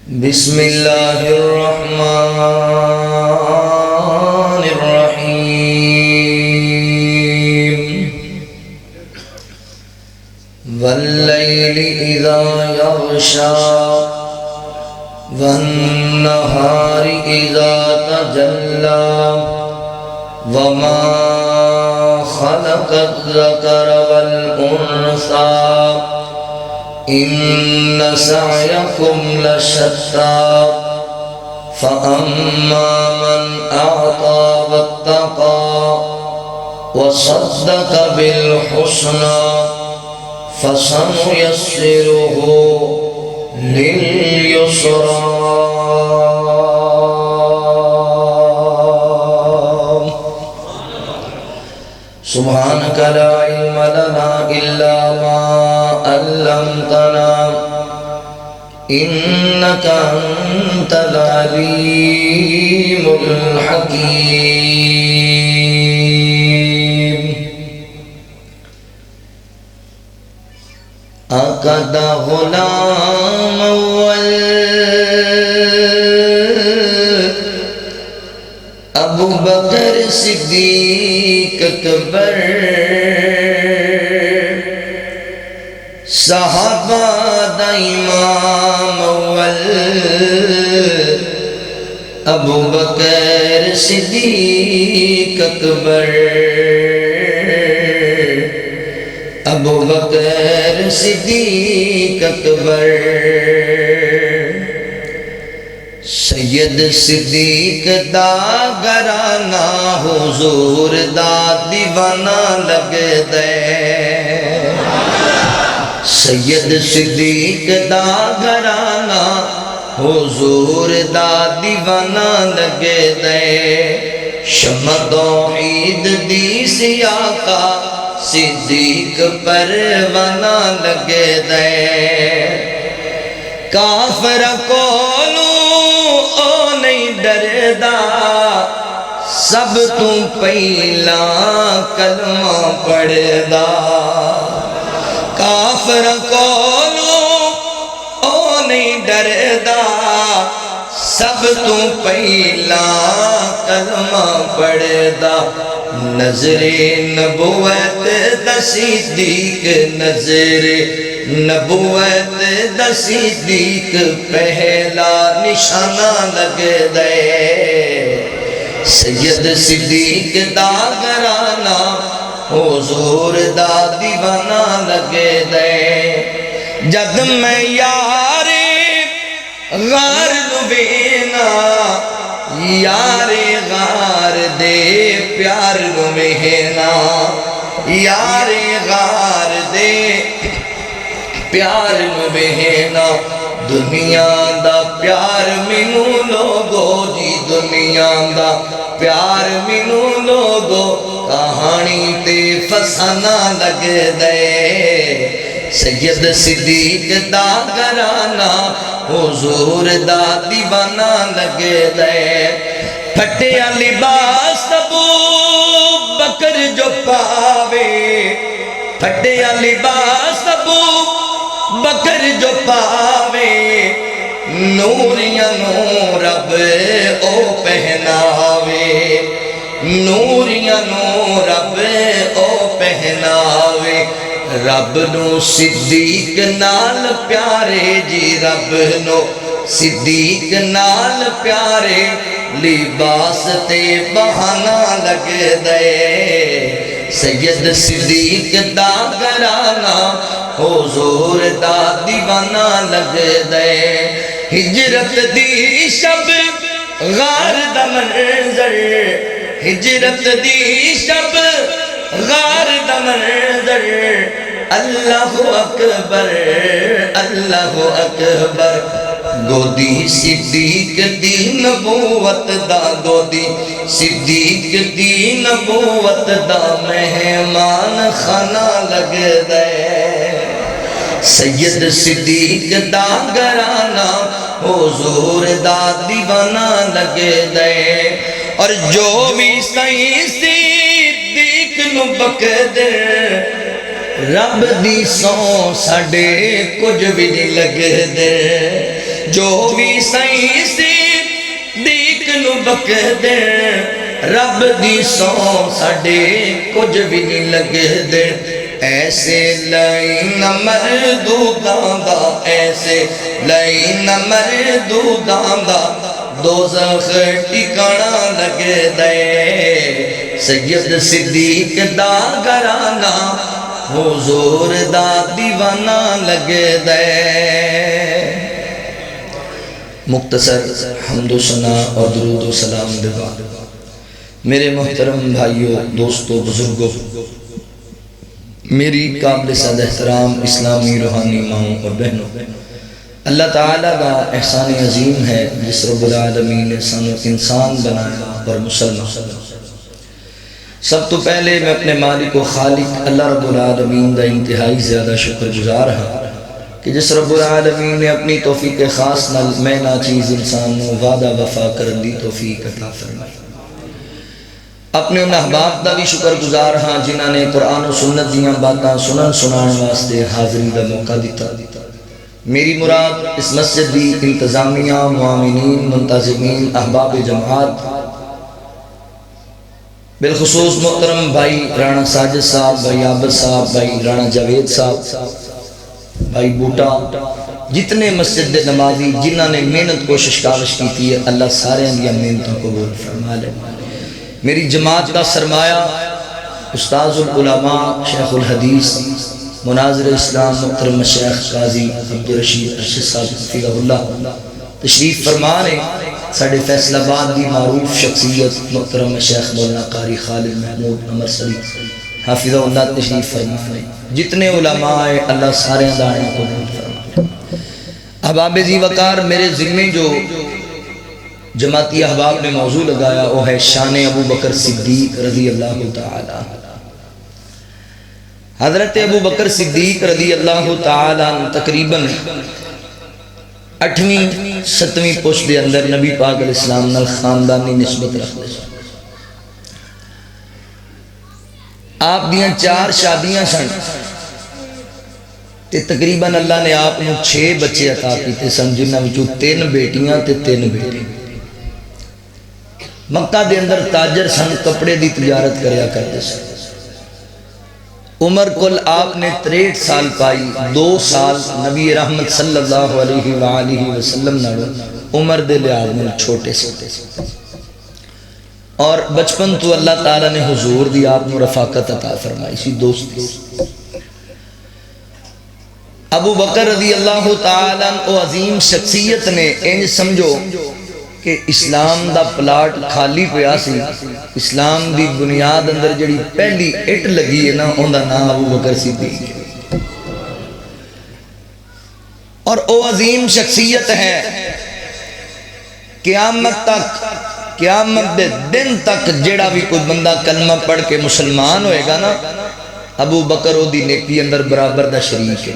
بسم اللہ الرحمن الرحیم واللیل اذا یغشا والنہار اذا تجلی وما خلق الذکر والانثى إن سعيكم لشتى فأما من أعطى واتقى وصدق بالحسنى فسنيسره لليسرى سبحانك لا علم لنا إلا ما علمتنا إنك أنت العليم الحكيم أقد غلام أول ابو بکر صدیق اکبر صحابہ دا امام اول ابو بکر صدیق اکبر ابو بکر صدیق اکبر سید صدیق دا گرانا حضور دا دیوانہ لگ دے سید صدیق دا گرانا حضور دا دیوانہ لگ دے شمع توحید دی سیاہ کا صدیق پروانہ لگ دے کافر کولو او نہیں ڈردا سب تو پہلا کلمہ پڑھدا کافر کولو او نہیں ڈردا سب تو پہلا کلمہ پڑھدا نظر نبوت دا صدیق نظر نبوت دا صدیق پہلا نشانہ لگ دے سید صدیق دا گرانا حضور دا دیوانہ لگ دے جد میں یار غار نوینا یار غار دے پیار نوینا یار غار دے پیار نوینا دنیا دا پیار مینو لوگو جی دنیا دا پیار مینو لوگو کہانی تے فسانہ لگ دے سید صدیق دا گرانا حضور دا دیوانہ لگ دے پھٹیا لباس ابو بکر جو پاوے پھٹیا لباس ابو بکر جو پاوے نوریاں نو رب او پہناوے نوریاں نو رب او پہناوے رب نو صدیق نال پیارے جی رب نو صدیق نال پیارے لباس تے بہانہ لگ دے سید صدیق دا گرانا حضور دا دیوانہ لگ دے ہجرت دی شب غار دا منظر ہجرت دی شب غار دا منظر اللہ اکبر اللہ اکبر گودی صدیق دی نبوت دا گودی صدیق دی نبوت دا مہمان خانہ لگ دے سید صدیق دا گرانا حضور دا دیوانہ لگ دے اور جو بھی سائیں صدیق نو بکدر رب دی سو ساڑے کچھ بھی نہیں لگ دے جو بھی سائیں صدیق نو بک دے رب دی سو ساڈے کچھ بھی نہیں لگ دے ایسے لائن مردوداں دا ایسے لائن مردوداں دا دوزخ ٹکانا لگ دے سید صدیق دا گھرانہ حضور دا دیوانہ لگ دے مختصر حمد و ثنا اور درود و سلام دے بعد میرے محترم بھائیوں دوستوں بزرگوں میری قابل صد احترام اسلامی روحانی ماؤں اور بہنوں اللہ تعالیٰ کا احسان عظیم ہے جس رب العالمین نے سانو انسان بنایا اور مسلمان سب تو پہلے میں اپنے مالک و خالق اللہ رب العالمین کا انتہائی زیادہ شکر گزار ہوں کہ جس رب العالمین نے اپنی توفیق خاص نال میں ناچیز انسان نو وعدہ وفا کرن دی توفیق عطا فرمائی اپنے ان احباب دا بھی شکر گزار ہاں جنہاں نے قرآن و سنت دیاں باتاں سنن سنان واسطے حاضری دا موقع دیتا میری مراد اس مسجد دی انتظامیہ معاونین منتظمین احباب جماعت بالخصوص محترم بھائی رانا ساجد صاحب بھائی عابد صاحب بھائی رانا جاوید صاحب بھائی بوٹا جتنے مسجد دے نمازی جنہاں نے محنت کوشش کاوش کی تھی اللہ سارے اندیا محنتوں کو قبول فرما لے میری جماعت کا سرمایہ استاذ العلماء شیخ الحدیث مناظر اسلام محترم شیخ قاضی عبدالرشید ارشد صاحب حفظہ اللہ تشریف فرمانے ساڑھے فیصل آباد دی معروف شخصیت محترم شیخ مولانا قاری خالد محمود عمر صلی حافظہ اللہ تشریف فرمانے جتنے علماء ہیں اللہ سارے دانا کو قبول فرمانے احباب ذی وقار میرے ذمہ جو جماعتی احباب نے موضوع لگایا وہ ہے شان ابو بکر صدیق رضی اللہ تعالی حضرت ابو بکر صدیق رضی اللہ تعالی تقریباً 8ویں 7ویں پوش دے اندر نبی پاک علیہ السلام نال خاندانی نسبت رکھتے آپ دیاں 4 شادیاں سن تے تقریباً اللہ نے آپ نے 6 بچے عطا کیتے سن جنہاں وچوں 3 بیٹیاں تے 3 بیٹے مکہ دے اندر تاجر سن کپڑے دی تجارت کریا کرتے سن عمر کل آپ نے 63 سال پائی 2 سال نبی رحمت صلی اللہ علیہ وآلہ وسلم نالو عمر دے لحاظ میں چھوٹے سے اور بچپن تو اللہ تعالیٰ نے حضور دی آپ نے رفاقت عطا فرمائی سی دوستی ابو بکر رضی اللہ تعالیٰ او عظیم شخصیت نے انج سمجھو کہ اسلام دا پلاٹ خالی پیا سی اسلام دی بنیاد اندر جڑی پہلی اٹ لگی ہے نا ان دا نام ابو بکر صدیق اور او عظیم شخصیت ہے قیامت دے دن تک جڑا بھی کوئی بندہ کلمہ پڑھ کے مسلمان ہوئے گا نا ابو بکر او دی نیکی اندر برابر دا شریک ہے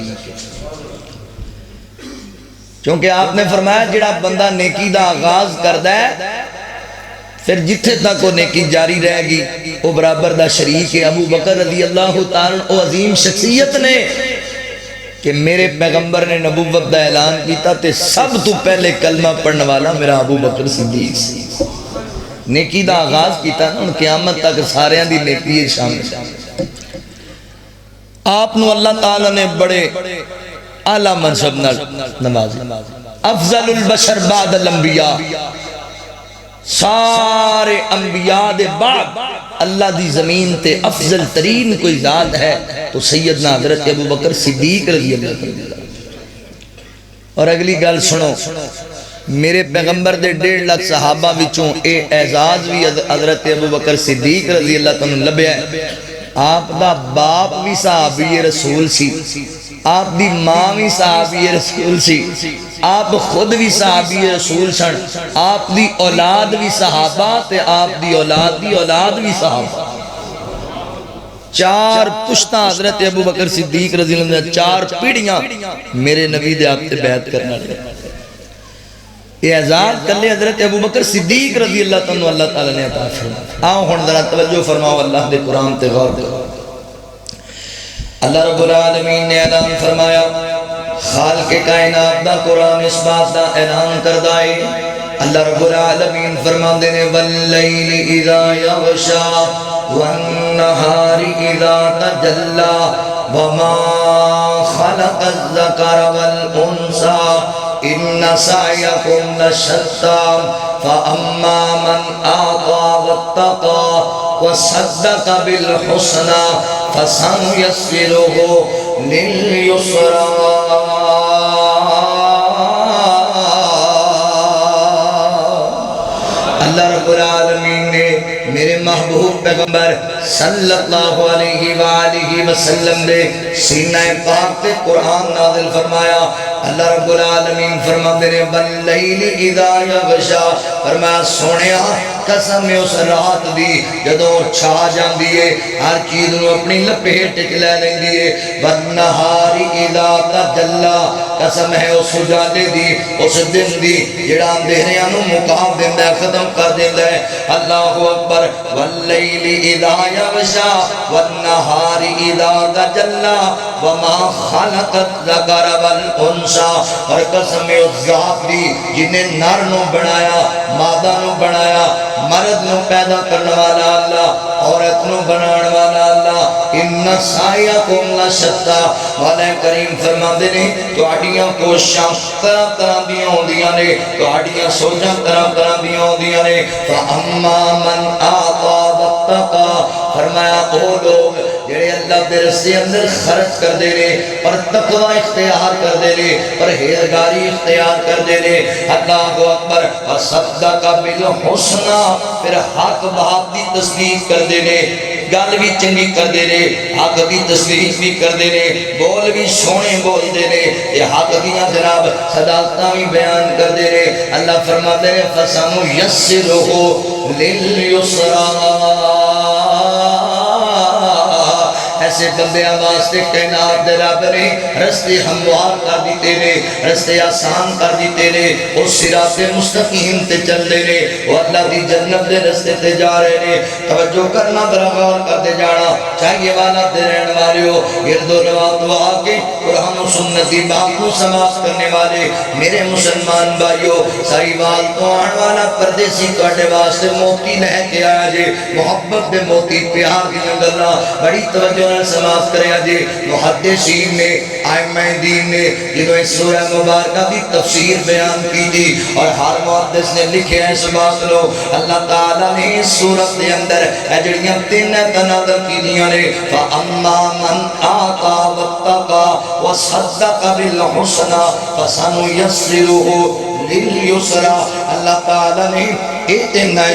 کیونکہ آپ نے فرمایا جڑا بندہ نیکی دا آغاز کردہ ہے پھر جتھے تک وہ نیکی جاری رہے گی وہ برابر دا شریک ہے ابو بکر رضی اللہ تعالیٰ او عظیم شخصیت نے کہ میرے پیغمبر نے نبوت دا اعلان کیتا تے سب تو پہلے کلمہ پڑھنے والا میرا ابو بکر صدیق سی نیکی دا آغاز کیتا نا ان قیامت تک سارے دی نیکی شامل آپ نو اللہ تعالیٰ نے بڑے اعلیٰ منصب نوازی افضل البشر بعد الانبیاء سارے انبیاء دے بعد اللہ دی زمین تے افضل ترین کوئی ذات ہے تو سیدنا حضرت ابو بکر صدیق رضی اللہ عنہ اور اگلی گل سنو میرے پیغمبر دے 1.5 لاکھ صحابہ وچوں اے اعزاز بھی حضرت ابو بکر صدیق رضی اللہ عنہ لبیا ہے آپ دا باپ بھی صحابی رسول سی آپ دی ماں بھی صحابی رسول سی آپ خود بھی صحابی رسول سن آپ دی اولاد بھی صحابہ تے آپ دی اولاد بھی صحابہ 4 پشتہ حضرت ابو بکر صدیق رضی اللہ عنہ 4 پیڑیاں میرے نبی دے آپ تے بیعت کرنا لے یہ اعزاز کلے حضرت ابو بکر صدیق رضی اللہ عنہ اللہ تعالیٰ نے عطا فرمایا آؤ ہن ذرا توجہ فرماؤ اللہ دے قرآن تے غور کرو اللہ رب العالمین نے اعلان فرمایا خالق کائنات دا قرآن اس بات دا اعلان کردہ ہے۔ اللہ رب العالمین فرماندے نے واللیل اذا یغشا والنہار اذا تجلا وما خلق الذکر والانثى ان سعیکم لشتى فاما من اعطى واتقى وصدق بالحسنى فسنيسره لليسرى۔ اللہ رب العالمین نے میرے محبوب پیغمبر صلی اللہ علیہ وآلہ وسلم نے سینہ پاک تے قرآن نازل فرمایا۔ اللہ رب العالمین فرماتے ہیں واللیل اذا یغشا، فرمایا سونیا قسم میں اس رات دی جدوں چھا جاندی ہے، ہر چیز نو اپنی لپیٹ وچ لے لیندی ہے۔ والنہار اذا تجلا، قسم ہے اس اجالے دی، اس دن دی جڑا اندھیریاں نو مکا دیندا ہے، ختم کر دیندا ہے۔ اللہ اکبر۔ واللیل اذا یغشا والنہار اذا تجلا وما خلق الذکر والانثى، اور قسم ہے اس ذات دی جنہیں نر نو بنایا، مادہ نو بنایا، مرد نو پیدا کرنے والا اللہ، عورت نو بنان والا اللہ۔ ان سعیکم لشتى، مولا کریم فرماندے نے تہاڈیاں کوششاں طرح طرح دیاں ہوندیاں نے، تہاڈیاں سوچاں طرح طرح دیاں ہوندیاں نے۔ فاما من اعطى واتقى، فرمایا او لوگ جڑے اللہ دے رستے اندر خرچ کر دے رہے، پر تقوی اختیار کر دے رہے، پرہیزگاری اختیار کر دے رہے۔ اللہ اکبر۔ وصدق بالحسنى، پھر حق بات دی تصدیق کر دے رہے، گل بھی چنگی کر دے رہے، حق بھی تصدیق بھی کر دے رہے، بول بھی سونے بول دے رہے، یہ حق دیاں جناب صداقتاں بھی بیان کر دے رہے۔ اللہ فرماتے ہیں فَسَنُيَسِّرُهُ لِلْيُسْرَى، ایسے بندے واسطے کائنات دے رب نے رستے ہموار کر دیتے نے، رستے آسان کر دیتے نے، اس صراط مستقیم تے چل دے نے، وہ اللہ دی جنت دے رستے تے جا رہے نے۔ توجہ کرنا ذرا غور کر دے جانا چاہیے والا تے رہن والے ہو، گرد و نواز دعا کے قرآن و سنت دی بات کو سماعت کرنے والے میرے مسلمان بھائیو، ساری بات کو آن والا پردیسی کاٹے واسطے موتی لے کے آیا جے، محبت دے موتی پیار دی گلاں بڑی توجہ سماعت کریا جی۔ محدثین نے ائمہ دین نے جنہوں اس سورہ مبارکہ کی تفسیر بیان کی جی، اور ہر محدث نے لکھے ہیں اس بات لو اللہ تعالیٰ نے اس سورت کے اندر جڑیاں تین تناظر کی دیاں نے فَأَمَّا مَنْ آتَى وَاتَّقَى وَصَدَّقَ بِالْحُسْنَى فَسَنُيَسِّرُهُ لِلْيُسْرَى۔ اللہ تعالیٰ نے اتنا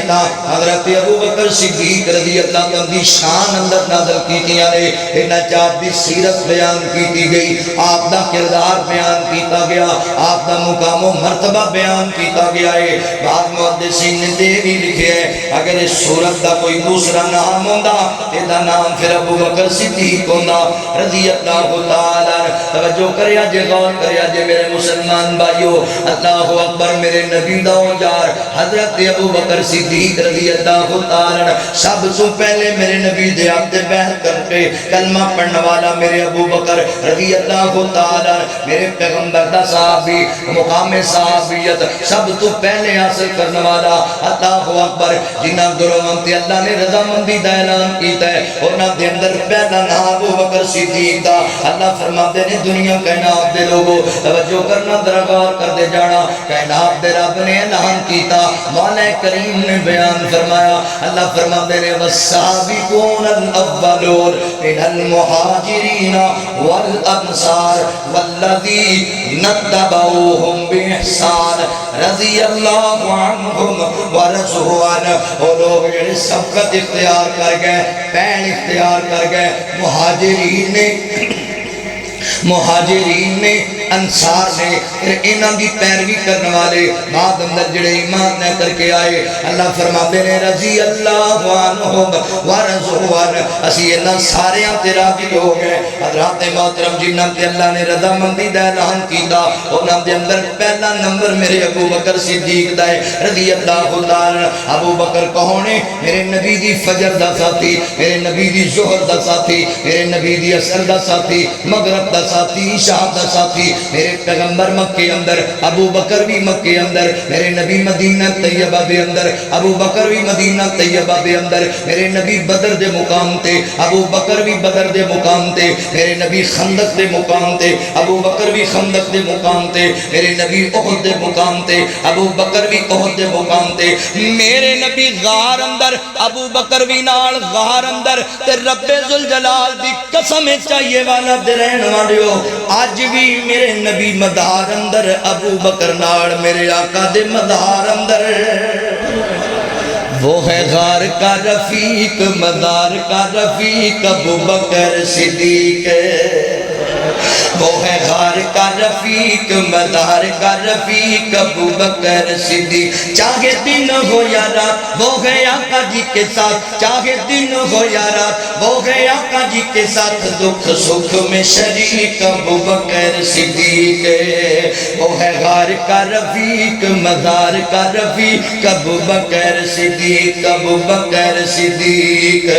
حضرت ابو بکر صدیق رضی اللہ عنہ کی شان اندر نازل کی دیا نے، انہاں چاپ دی سیرت بیان کی گئی، آپ دا کردار بیان کیتا گیا، آپ دا مقام و مرتبہ بیان کیتا گیا ہے۔ بعض محدثین نے دے بھی لکھے ہیں اگر اس سورت دا کوئی دوسرا نام ہوندا ایدہ نام پھر ابو بکر صدیق ہوندا رضی اللہ تعالیٰ۔ توجہ کریا جے، غور کریا جے میرے مسلمان بھائیو، اللہ اکبر۔ میرے نبی دا اوجار حضرت ابو بکر صدیق رضی اللہ تعالیٰ، سب سے پہلے میرے نبی دے عبد بیعت کر کے کلمہ پڑھنے والا میرے ابو بکر رضی اللہ تعالیٰ، میرے پیغمبر دا صحابی، مقام صحابیت سب تو پہلے حاصل کرنے والا۔ اللہ اکبر۔ جنہاں گروہاں اللہ نے رضامندی دا اعلان کیتا ہے، انہاں دے اندر پہلا نام ابو بکر صدیق دا۔ اللہ فرماتے ہیں دنیا کائنات دے لوگوں توجہ کرنا ذرا غور کر دے جانا، کائنات دے رب نے اعلان کیتا، مولا کریم نے بیان فرمایا۔ اللہ فرماتے ہیں والسابقون الاولون من المہاجرین والانصار والذین اتبعوہم باحسان رضی اللہ عنہم ورضوا عنہ۔ وہ لوگ جڑے سبقت اختیار کر گئے، پہل اختیار کر گئے، مہاجرین نے انصار نے، پھر انہاں دی پیروی کرنے والے بعد اندر جڑے ایمان نہ کر کے آئے، اللہ فرماتے ہیں رضی اللہ عنہم ورضوا عنہ۔ اسی انہاں سارے تے راضی ہو گئے۔ حضرات محترم جنہاں تے اللہ نے رضامندی دا اعلان کیتا، انہاں دے اندر پہلا نمبر میرے ابو بکر صدیق دا ہے رضی اللہ تعالی۔ ابو بکر کون ہے؟ میرے نبی دی فجر دا ساتھی، میرے نبی دی ظہر دا ساتھی، میرے نبی دی عصر دا ساتھی، مغرب دا ساتھی، عشاء دا ساتھی، میرے پیغمبر مکے اندر، ابو بکر بھی مکے اندر، میرے نبی مدینہ طیبہ دے اندر، ابو بکر بھی مدینہ طیبہ دے اندر، میرے نبی بدر دے مقام تے، ابو بکر بھی بدر دے مقام تے، میرے نبی خندق دے مقام تے، ابو بکر بھی خندق دے مقام تے، میرے نبی احد دے مقام تے، ابو بکر بھی احد دے مقام تے، میرے نبی غار اندر، ابو بکر بھی نال غار اندر، تے رب ذوالجلال دی قسم چاہیے والا دے رہن والیو، آج بھی میرے نبی مدار اندر، ابو بکر نال میرے آقا دے مدار اندر، وہ ہے غار کا رفیق مدار کا رفیق ابو بکر صدیق، وہ ہے غار کا رفیق مدار کا رفیق ابو بکر صدیق، چاہے دن ہو یا رات وہ ہے آقا جی کے ساتھ، چاہے دن ہو یا رات وہ ہے آقا جی کے ساتھ، دکھ سکھ میں شریک ابو بکر صدیق، وہ ہے غار کا رفیق مدار کا رفیق ابو بکر صدیق، ابو بکر صدیق،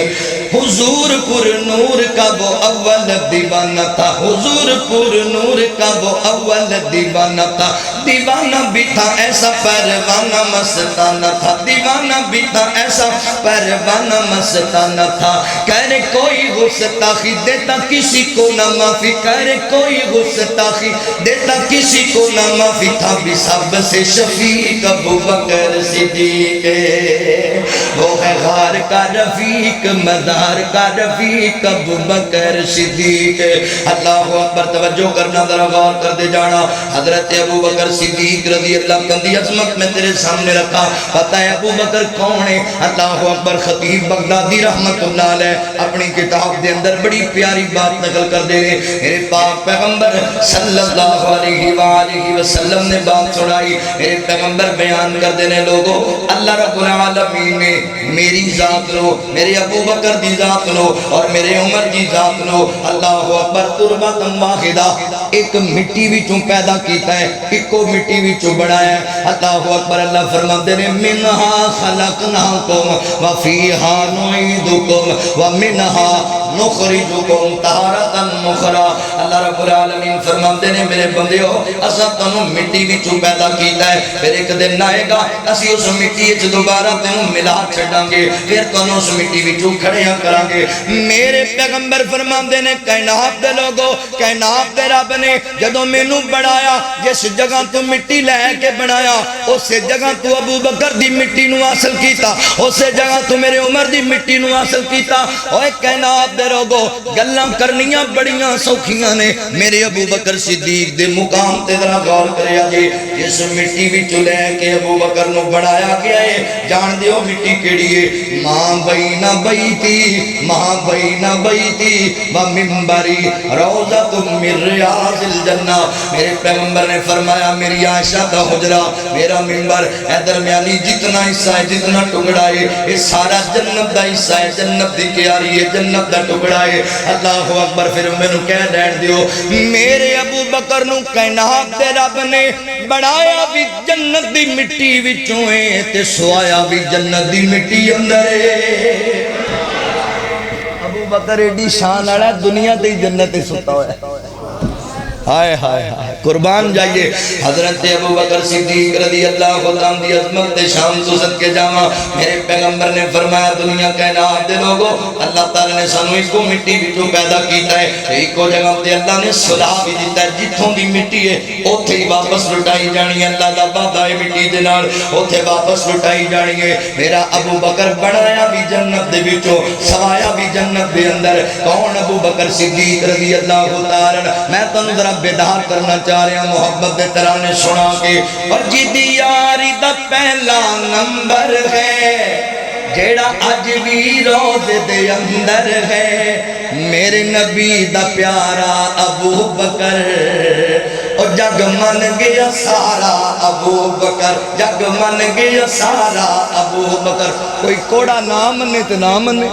حضور پر نور کا وہ اول دیوانہ تھا، حضور پر نور کا وہ اول دیوانہ تھا، دیوانہ بھی تھا ایسا پروانہ مستانہ تھا، دیوانہ بھی تھا ایسا پروانہ مستانہ تھا، کہہ کوئی گستاخی دیتا کسی کو نہ معافی، کہہ کوئی گستاخی دیتا کسی کو نہ معافی، تھا بھی سب سے شفیق ابو بکر صدیق، وہ ہے غار کا رفیق مدار کا رفیق ابو بکر صدیق، اللہ اکبر، توجہ کرنا ذرا غور کر دے جانا، حضرت ابو بکر صدیق رضی اللہ عنہ کی عظمت میں تیرے سامنے رکھا، پتہ ہے ابو بکر کون ہے؟ اللہ اکبر، خطیب بغدادی رحمت اللہ علیہ اپنی کتاب دے اندر بڑی پیاری بات نقل کر دے رہے، میرے پاک پیغمبر صلی اللہ علیہ وآلہ وسلم نے بات سنائی، میرے پیغمبر بیان کر دینے لوگوں، اللہ رب العالمین نے میری ذات لو، میرے ابو بکر دی ذات لو اور میرے عمر دی ذات لو، اللہ اکبر، تربت واحدہ، ایک مٹی وچوں پیدا کیتا ہے، ایک کو مٹی وچوں بڑھایا ہے، اللہ اکبر، اللہ فرماتے ہیں منہا خلقناکم وفیہا نعیدکم ومنہا نخرجکم تارۃ اخری، اللہ رب العالمین فرماتے ہیں میرے بندیو، اساں تانوں مٹی وچوں پیدا کیتا ہے، پھر ایک دن آئے گا اسی اس مٹی وچ دوبارہ تینوں ملا چھڈاں گے، پھر تانوں اس مٹی وچوں کھڑیاں کراں گے، میرے پیغمبر فرماندے نے کائنات دے لوگوں، کائنات دے رب نے جدوں مینوں بنایا، جس جگہ تو مٹی لے کے بنایا، اس جگہ تو ابو بکر دی مٹی نو حاصل کیتا، اس جگہ تو میرے عمر دی مٹی نو حاصل کیتا، اوے کائنات دے لوگوں، گلاں کرنیاں بڑیاں سوکھیاں نے، میرے ابو بکر صدیق دے مقام تے ذرا غور کریا جی، جس مٹی وچ لے کے ابو بکر نو بنایا گیا ہے، جان دیو مٹی کیڑی ہے؟ ماں بین بیتی، ماں بین بیتی و منبری روضۃ من ریاض الجنہ، میرے پیغمبر نے فرمایا میری عائشہ کا حجرہ، میرا منبر، اے درمیانی جتنا حصہ ہے، جتنا ٹکڑا ہے، یہ سارا جنت دا حصہ ہے، جنت دی کیاری ہے، جنت دا ٹکڑا ہے، اللہ اکبر، پھر میں نو کہہ رہن دیو، میرے ابو بکر نو کائنات دے رب نے بنایا بھی جنت دی مٹی وچوں ہے تے سوایا بھی جنت دی مٹی اندر ہے، ابو بکر ایڈی شان والا دنیا تے جنت ستا ہوا ہے، ہائے ہائے ہائے، قربان جائیے، حضرت ابو بکر صدیق رضی اللہ عنہ دی عظمت شان تو صدقے جاواں، میرے پیغمبر نے فرمایا دنیا کائنات دے لوگوں، اللہ تعالیٰ نے سانو اس کو مٹی وچوں پیدا کیتا ہے، ایک کو جگہ تے اللہ نے صلاح بھی دیتا ہے، جتھوں دی مٹی ہے اوتھے ہی واپس لٹائی جانی ہے، اللہ دا وعدہ ہے مٹی دے نال اوتھے واپس لٹائی جانی ہے، میرا ابو بکر بنایا بھی جنت دے وچوں، سوایا بھی جنت دے اندر، کون ابو بکر صدیق رضی اللہ تعالیٰ، میں تانوں ذرا بیدار کرنا چاہ رہا ہوں، محبت دے ترانے سنا کے، اور جدی یاری دا پہلا نمبر ہے، جیڑا اج بھی روزے دے اندر ہے، میرے نبی دا پیارا ابو بکر، اور جگ من گیا سارا ابو بکر، جگ من گیا سارا ابو بکر، کوئی کوڑا نام نے تو نام نے،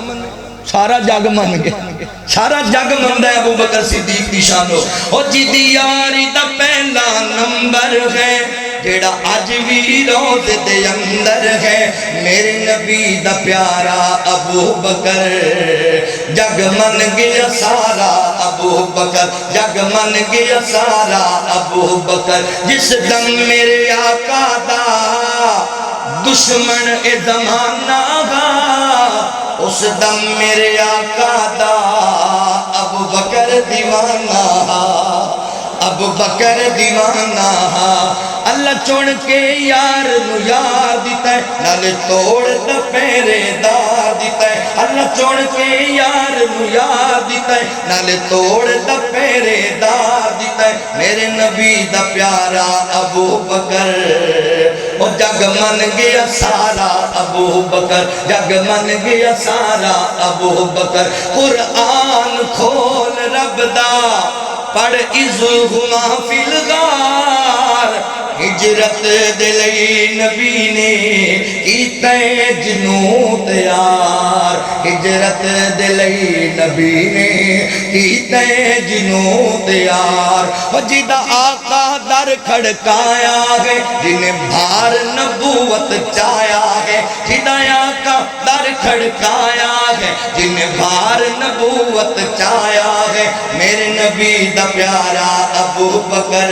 سارا جگ من گیا، سارا جگ مندہ ہے ابو بکر صدیق دی شانو، اور جدی یاری دا پہلا نمبر ہے، جیڑا آج بھی روزے دے اندر ہے، میرے نبی دا پیارا ابو بکر، جگ من گیا سارا ابو بکر جگ من گیا سارا ابو بکر جس دم میرے آقا دا دشمن اے زمانہ گا اس دم میرے آقا دا ابو بکر دیوانہ ابو بکر دیوانہ اللہ چون کے یار نو یار دیتا ہے نال توڑ دا پیرے دار دیتا ہے اللہ چون کے یار نو یار دیتا ہے نال توڑ دا پیرے دار دیتا ہے میرے نبی دا پیارا ابو بکر وہ جگ من گیا سارا ابو بکر جگ من گیا سارا ابو بکر قرآن کھول رب دا پڑھ اذہما فی الغار ہجرت دلئی نبی نے کیتے جنوں تیار ہجرت دلئی نبی نے کیتے جنوں تیار جدہ آقا در کھڑکایا ہے جنہیں بھار نبوت چایا ہے جدہ آقا در کھڑکایا ہے جنہیں بھار نبوت چایا ہے میرے نبی دا پیارا ابو بکر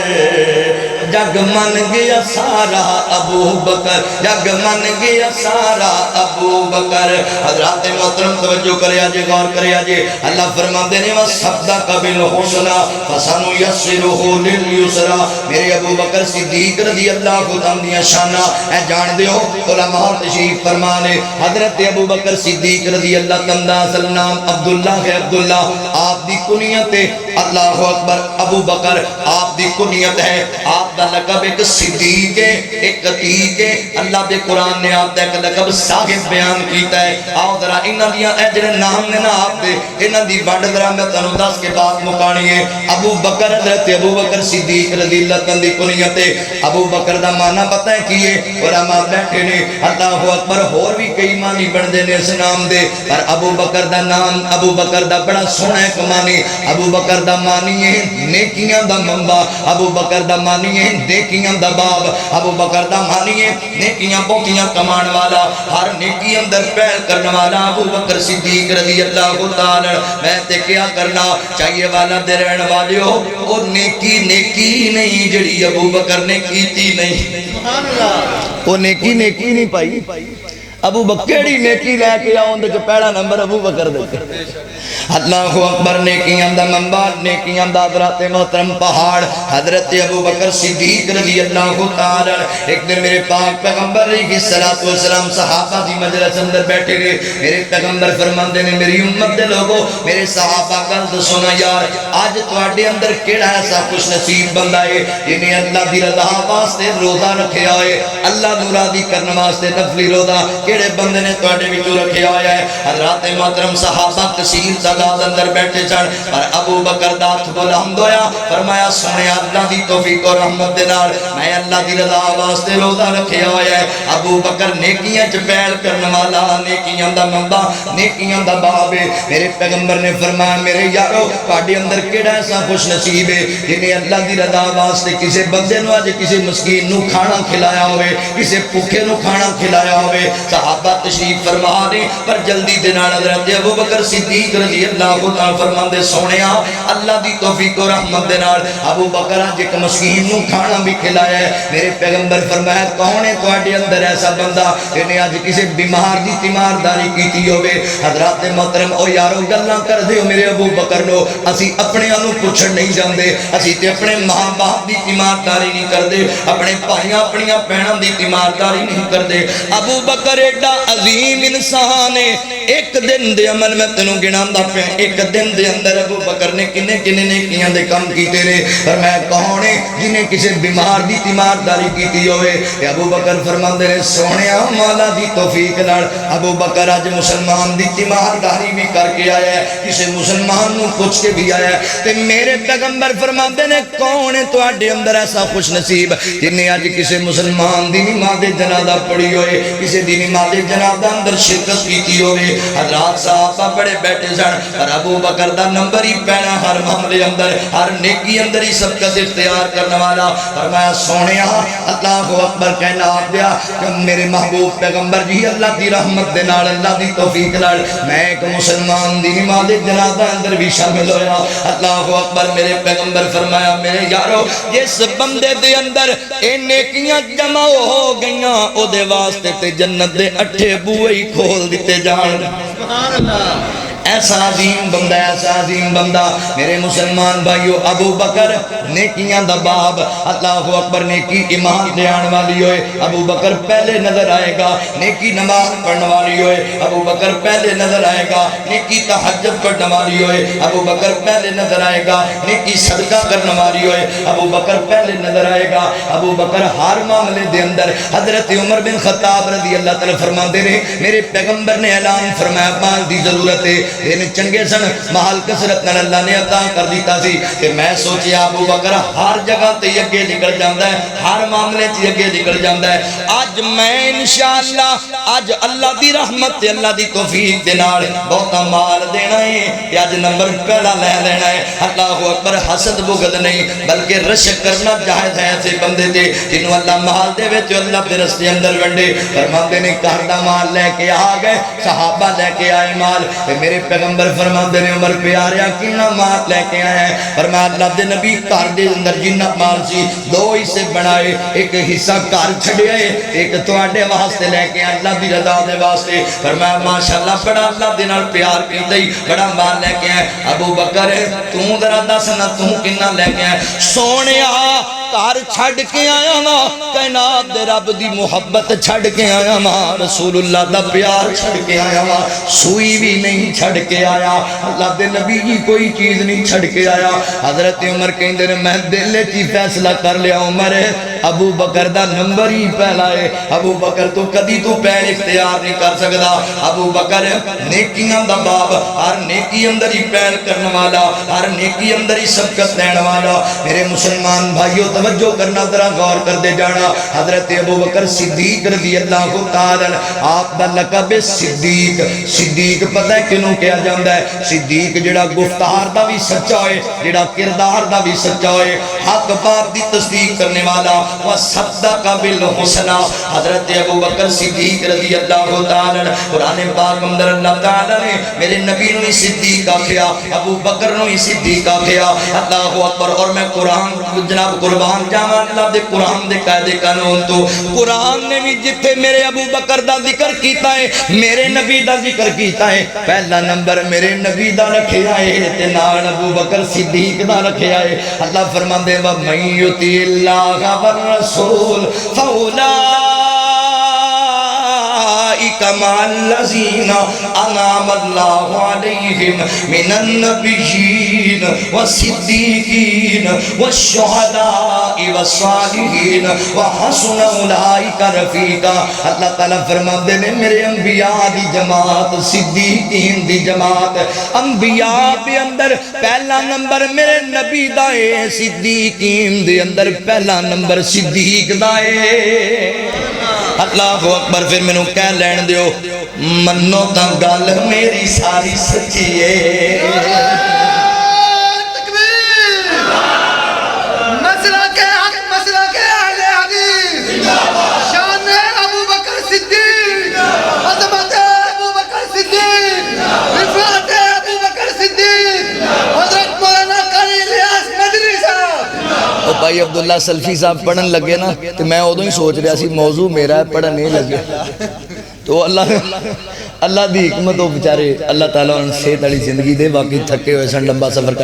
جگ من گیا سارا ابو بکر جگ من گیا سارا ابو بکر حضرات محترم توجہ کرے آجے غور کرے آجے اللہ فرما دینے وَصَدَّقَ بِالْحُسْنَى فَسَنُيَسِّرُهُ لِلْيُسْرَى میرے ابو بکر صدیق رضی اللہ خدا دیا شانہ اے جان دیو علماء تشریف فرمانے حضرت ابو بکر صدیق رضی اللہ تمدہ سلام عبداللہ ہے عبداللہ آپ دی کنیت اللہ اکبر ابو بکر آپ دی کنیت ہے آپ دا لقب ایک صدیق ہے ایک عتیق ہے اللہ دے قرآن نے آپ دا ایک لقب صاحب بیان کیتا ہے آؤ ذرا انہاں دیاں اے جڑے نام نے نا آپ دے انہاں دی بڑھ ذرا میں تنوں دس کے بعد مکانی ہے ابو بکر حضرت ابو بکر صدیق رضی اللہ تعالی کنیت ہے ابو بکر دا معنی پتہ ہے کی ہے علماء بیٹھے نے اللہ اکبر اور بھی کئی معنی بن دے نے اس نام دے پر ابو بکر دا نام ابو بکر دا بڑا سونا ہے کمانی ابو بکر دا معنی ہے نیکیاں دا منبع ابو بکر دا معنی ہے نیکیاں دا باب ابو بکر دا معنی ہے نیکیاں بہتیاں کمان والا ہر نیکی اندر پہل کرنے والا ابو بکر صدیق رضی اللہ تعالی میں تے کیا کرنا چاہیے والا دے رہن والے ہو اور نیکی نیکی نہیں جڑی ابو بکر نے کیتی نہیں سبحان اللہ وہ نیکی نیکی نہیں پائی ابو بکری نیکی لے کے آؤں دے پہلا نمبر ابو بکر دیتے اللہ اکبر نیکیاں دا منبع نیکیاں دا حضرات محترم پہاڑ حضرت ابو بکر صدیق رضی اللہ تعالی ایک دن میرے پاک پیغمبر علیہ السلام صحابہ دی مجلس اندر بیٹھے گئے میرے پیغمبر فرماندے نے میری امت دے لوگوں میرے صحابہ گل دسونا یار آج تواڈے اندر کیڑا ایسا خوش نصیب بندہ ہے جنہیں اللہ دی رضا واسطے روزہ رکھیا ہے اللہ نو راضی کرنے واسطے نفلی روزہ کیڑے بندے نے تواڈے وچوں رکھیا ہوا ہے حضرات محترم صحابہ کثیر تعداد اندر بیٹھے چڑھ پر ابو بکر دا ہاتھ بلند ہویا فرمایا سونے اللہ دی توفیق اور رحمت دے نال میں اللہ دی رضا واسطے روزہ رکھیا ہوا ہے ابو بکر نیکیاں چ پہل کرنے والا نیکیاں دا منبع نیکیاں دا باب ہے میرے پیغمبر نے فرمایا میرے یارو تواڈے اندر کیڑا ایسا خوش نصیب ہے جنہیں اللہ دی رضا واسطے کسے بندے نو اج کسے مسکین نو کھانا کھلایا ہوئے کسے بھوکے نو کھانا کھلایا ہوئے صحابہ تشریف فرما دے پر جلدی دے نال حضرت ابو بکر صدیق رضی اللہ تعالی فرماندے سونیا اللہ دی توفیق و رحمت دے نال ابو بکر اج ایک مسکین نو کھانا بھی کھلایا ہے میرے پیغمبر فرمایا کون ہے تواڈے اندر ایسا بندہ جنے اج کسے بیمار دی تیمارداری کیتی ہوے حضرات محترم او یارو گلاں کر دیو میرے ابو بکر نو اسی اپنے انو پوچھن نہیں جاندے اسی تے اپنے ماں باپ دی تیمارداری نہیں کردے اپنے بھائیاں اپنیاں بہناں دی تیمارداری نہیں کردے ابو بکر ایڈا عظیم انسان ہے ایک دن دے عمل میں تینوں گناندا پیا ایک دن دے اندر ابو بکر نے کنے کنے نیکیاں دے کم کیتے نے فرمایا کون ہے جنہیں کسے بیمار دی تیمارداری کیتی ہوئے ابو بکر فرماندے نے سونیا مولا دی توفیق نال ابو بکر اج مسلمان دی تیمارداری بھی کر کے آیا ہے کسے مسلمان نو پوچھ کے بھی آیا ہے تے میرے پیغمبر فرماندے نے کون ہے تواڈے اندر ایسا خوش نصیب جنہیں اج کسے مسلمان دی نماز جنازہ پڑھی ہوئے کسے دی نماز نماز جنازہ اندر شرکت کیتی ہوئے حضرات صحابہ بڑے بیٹھے سن پر ابو بکر دا نمبر ہی پہنا ہر معاملے اندر ہر نیکی اندر ہی سبقت اختیار کرنے والا فرمایا سونیا اللہ اکبر کہنا آپ دیا کہ میرے محبوب پیغمبر جی اللہ دی رحمت دے نال اللہ دی توفیق نال میں ایک مسلمان دی نماز جنازہ اندر بھی شامل ہویا اللہ اکبر میرے پیغمبر فرمایا میرے یارو جس بندے دے اندر اے نیکیاں جمع ہو گئیاں او دے واسطے تے جنت دے اٹھے بوئے ہی کھول دیتے جان سبحان اللہ ایسا عظیم بندہ میرے مسلمان بھائیو ابو بکر نیکیاں دا باب اللہ اکبر نیکی ایمان دے آن والی ہوئے ابو بکر پہلے نظر آئے گا نیکی نماز پڑھنے والی ہوئے ابو بکر پہلے نظر آئے گا نیکی تہجد پڑھنے والی ہوئے ابو بکر پہلے نظر آئے گا نیکی صدقہ کرنے والی ہوئے ابو بکر پہلے نظر آئے گا ابو بکر ہر معاملے دے اندر حضرت عمر بن خطاب رضی اللہ تعالی فرماتے رہے میرے پیغمبر نے اعلان فرمایا مال دی ضرورت ہے دن چنگے سن محل کسرت نال اللہ نے عطا کر دیتا سی کہ میں سوچیا ابو بکر ہر جگہ تے اگے نکل جاندا ہے ہر معاملے تے اگے نکل جاندا ہے اج میں انشاءاللہ اج اللہ دی رحمت تے اللہ دی توفیق دے نال بہتا مال دینا ہے کہ اج نمبر پہلا لے لینا ہے اللہ اکبر حسد بغض نہیں بلکہ رشک کرنا جائز ہے ایسے بندے تے جنوں اللہ مال دے وچ اللہ دے رستے اندر ونڈے فرماندے نے گھر دا مال لے کے آ گئے صحابہ لے کے آئے مال تے میرے پیغمبر فرماندے نے عمر پیاریا کنا مال لے کے آئے ہیں فرمایا اللہ دے نبی گھر دے اندر جنہ مال سی دو حصے بنائے ایک حصہ گھر چھڈیا ہے ایک تواڈے واسطے لے کے اللہ دی رضا دے واسطے فرمایا ماشاءاللہ بڑا اللہ دے نال پیار کیتا ہی بڑا مال لے کے آئے ابو بکر تو ذرا دس نا تو کنا لے کے آئے سونیا گھر چھڑ کے آیا نا کائنات دے رب دی محبت چھڑ کے آیا نا رسول اللہ دا پیار چھڑ کے آیا نا سوئی بھی نہیں چھڑ کے آیا اللہ دے نبی جی کوئی چیز نہیں چھڑ کے آیا حضرت عمر کہندے نے میں دل چی فیصلہ کر لیا عمر ابو بکر دا نمبر ہی پہلا ہے ابو بکر تو کدی تو پہل اختیار نہیں کر سکدا ابو بکر نیکیاں دا باب ہر نیکی اندر ہی پہل کرنے والا ہر نیکی اندر ہی سبقت لینے والا میرے مسلمان بھائیو توجہ کرنا ذرا غور کر دے جانا حضرت ابو بکر صدیق رضی اللہ تعالی آپ دا لقب صدیق صدیق پتہ ہے کنوں کہا جاندا ہے صدیق جڑا گفتار دا بھی سچا ہے جڑا کردار دا بھی سچا ہے حق بات دی تصدیق کرنے والا وصدق بالحسنى حضرت ابو بکر صدیق رضی اللہ تعالی قرآن پاک اندر اللہ تعالی نے میرے نبی نے صدیق آکھیا ابو بکر نے صدیق آکھیا اللہ اکبر اور میں قرآن جناب قربان جاواں اللہ دے قرآن دے قاعدے قانون تو قرآن نے بھی جتھے میرے ابو بکر دا ذکر کیتا ہے میرے نبی دا ذکر کیتا ہے پہلا نمبر میرے نبی دا رکھیا ہے تے نال ابو بکر صدیق دا رکھیا ہے اللہ فرماندے وا من یطیع اللہ والرسول مع الذین انعم اللہ علیہم من النبیین والصدیقین والشہداء والصالحین وحسن اولئک رفیقا اللہ تعالیٰ فرماتے ہیں میرے انبیاء دی جماعت صدیقین دی جماعت انبیاء دے اندر پہلا نمبر میرے نبی دا ہے صدیقین دے اندر پہلا نمبر صدیق دا ہے اللہ اکبر پھر میں نے کہہ لین دیو منو تا گل میری ساری سچی ہے تکبیر مسئلہ کے حق مسئلہ کے اہل حدیث شان ابو بکر صدیق عظمت ابو بکر صدیق رفعت ابو بکر صدیق حضرت مولانا قاری الیاس ندوی صاحب او بھائی عبداللہ سلفی صاحب پڑھن لگے نا تو میں ادوں ہی سوچ رہا سی موضوع میرا ہے پڑھن نہیں لگے تو اللہ دی حکمت ہو بچارے اللہ تعالیٰ ان صحت والی زندگی دے باقی تھکے ہوئے سن لمبا سفر کا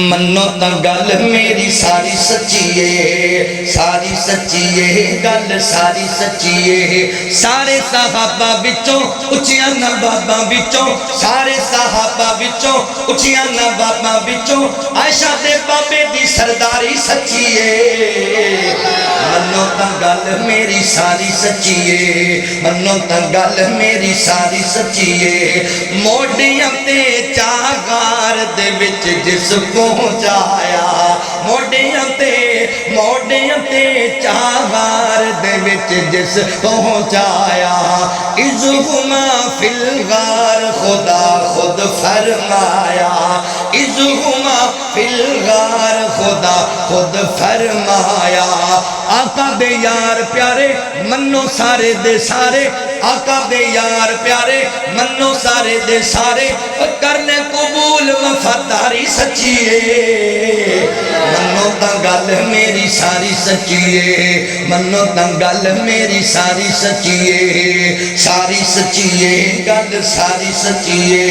منو تا گل میری ساری سچی ہے ساری سچی ہے گل ساری سچی ہے سارے صحابہ وچوں اچیاں نواباں وچوں سارے صحابہ وچوں اچیاں نواباں وچوں عائشہ دے بابے دی سرداری سچی ہے منو تا گل میری ساری سچی ہے منو تا گل میری ساری سچی ہے موڈیاں تے چاغار دے وچ جس پہنچایا موڈیاں تے موڈیاں تے چاغار دے وچ جس پہنچایا اذہما فی الغار خدا خود فرمایا اذہما فی الغار خدا خود فرمایا آقا دے یار پیارے منو سارے دے سارے آقا دے یار پیارے منو سارے دے سارے کرنے قبول وفاداری سچیے منو تنگل میری ساری سچیے منو تنگل میری ساری سچیے گل ساری سچیے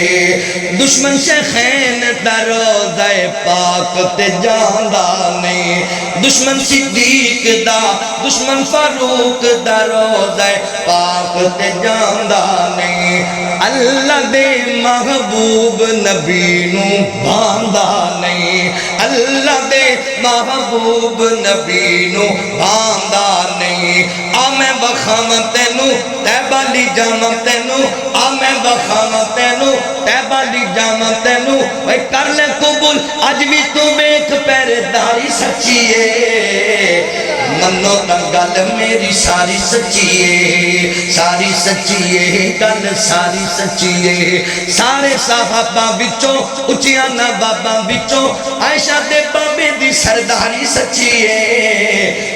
دشمن شیخین دا روضہ پاک تے جاندہ نہیں دشمن صدیق دا دشمن فاروق دا روضہ پاک تے جاندہ نہیں اللہ دے محبوب نبی نو باندہ نہیں اللہ دے محبوب نبی نو باندہ نہیں میں بخام تینو تیبہ لی جامع تینو میں بخام تینو تیبہ لی جامع تینو وے کر لے قبول آج بھی تو بیک پیرے داری سچیے منو تنگل میری ساری سچیے گل ساری سچیے سارے صحابہ بچوں اچیاں نبابہ بچوں عائشہ دے بابے دی سرداری سچیے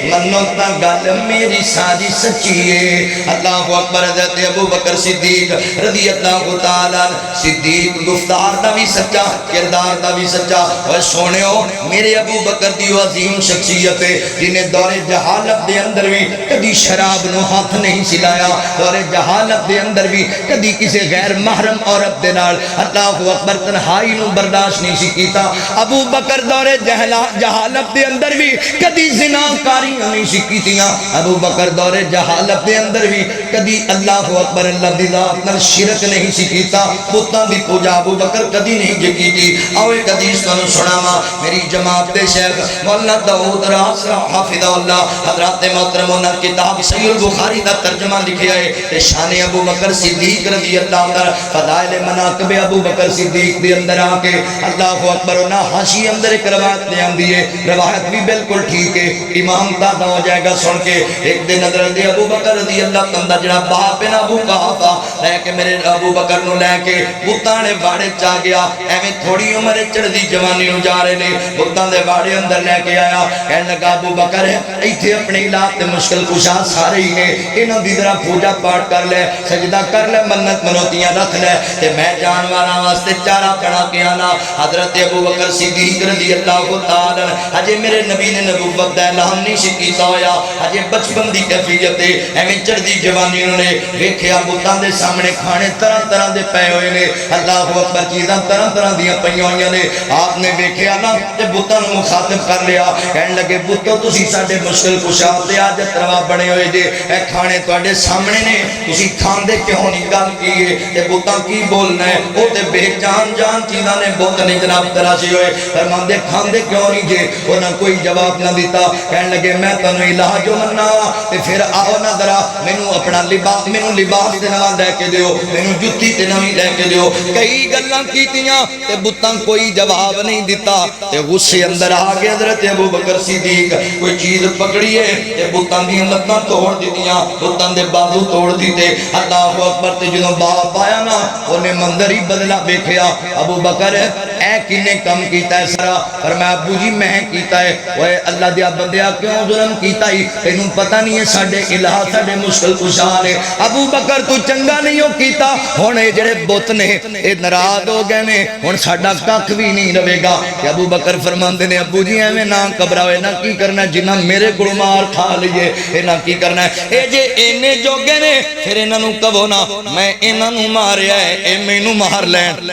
منو تنگل میری ساری سچیے اللہ اکبر حضرت ابو بکر صدیق رضی اللہ تعالیٰ صدیق گفتار دا بھی سچا کردار دا بھی سچا اور سونے ہو میرے ابو بکر دی عظیم شخصیت ہے جنہیں دور جہالت دے اندر بھی کدی شراب نو ہاتھ نہیں سلایا دور جہالت دے اندر بھی کدی کسی غیر محرم عورت دے نال اللہ اکبر تنہائی نو برداشت نہیں سی کیتا ابو بکر دور جہالت دے اندر بھی کدی زناکاری نہیں سی کیتیاں ابو بکر دور جہالت دے اندر بھی کدی اللہ اکبر اللہ دی ذات نال شرک نہیں سی کیتا بتاں دی پوجا ابو بکر کدی نہیں جے کیتی آؤ ایک حدیث تانوں سناواں میری جماعت دے شیخ مولانا داؤد راس حافظ اللہ حضرات محترم انہاں کتاب صحیح البخاری دا ترجمہ لکھیا ہے تے شان ابو بکر صدیق رضی اللہ عنہ فضائل مناقب ابو بکر صدیق دے اندر آ کے اللہ اکبر انہاں حاشی اندر ایک روایت لے آندی ہے روایت بھی بالکل ٹھیک ہے امام دادا ہو جائے گا سن کے ایک دن حضرت ابو بکر رضی اللہ عنہ جڑا باپ ہے نا ابو قحافہ لے کے میرے ابو بکر نو لے کے بتاں دے باڑے چا گیا ایویں تھوڑی عمر چڑھدی جوانی نو جا رہے نے بتاں دے باڑے اندر لے کے آیا کہنے لگا ابو بکر ایتھے اپنے علاقے مشکل کشا سارے ہی نے انہاں دی طرح پوجا پاٹ کر لے سجدہ کر لے منت منوتیاں رکھ لے تے میں جانوراں واسطے چارہ بنا کے آنا حضرت ابو بکر صدیق رضی اللہ تعالی ہجے میرے نبی نے نبوت دا اعلان نہیں سی کیتا ہویا ہجے بچپن دی کیفیت ہے ایویں چڑھدی جوانی انہوں نے ویکھیا بتاں دے سامنے کھانے طرح طرح دے پے ہوئے نے اللہ اکبر چیزاں طرح طرح دیاں پئیاں ہوئیاں نے آپ نے ویکھیا نا تے بتاں نوں مخاطب کر لیا کہن لگے بتو تسی ساڈے مشکل کشا تے حاجت روا بنے ہوئے جے اے کھانے تواڈے سامنے نے تسی کھاندے کیوں نہیں گل کیے تے بتاں کی بولنا ہے او تے بے جان چیزاں نے بت نے جناب تراشی ہوئے فرماندے کھاندے کیوں نہیں جے انہاں کوئی جواب نہ دیتا کہن لگے میں تانوں علاج مننا تے پھر آؤ نہ ذرا مینوں اپنا لباس تے نواں لے کے دیو مینوں جُتی تے نویں لے کے دیو کئی گلاں کیتیاں تے بتاں کوئی جواب نہیں دیتا تے غصے اندر آ گئے حضرت ابو بکر صدیق کوئی چیز پکڑی ہے تے بتاں دی لتاں توڑ دتیاں بتاں دے بازو توڑ دیتے اللہ اکبر تے جدوں باپ آیا نا اونے منظر ہی بدلا ویکھیا ابو بکر اے کنے کم کیتا ہے سرا فرمایا ابو جی میں کیتا ہے اوے اللہ دیا بندیا کیوں ظلم کیتا ہی تینوں پتہ نہیں ہے ساڈے الہ ساڈے مشکل کشا نے ابو بکر تو چنگا نہیں ہو کیتا ہن اے جڑے بت نے اے ناراض ہو گئے نے ہن ساڈا ککھ بھی نہیں رہے گا کہ ابو بکر فرماندے نے ابو جی ایویں نہ گھبراؤ نہ کی کرنا جنہ میرے گل مار کھا لیے اے نہ کی کرنا ہے اے جے اینے جوگے نے پھر انہاں نوں کہو نا میں انہاں نوں ماریا ہے اے مینوں مار لین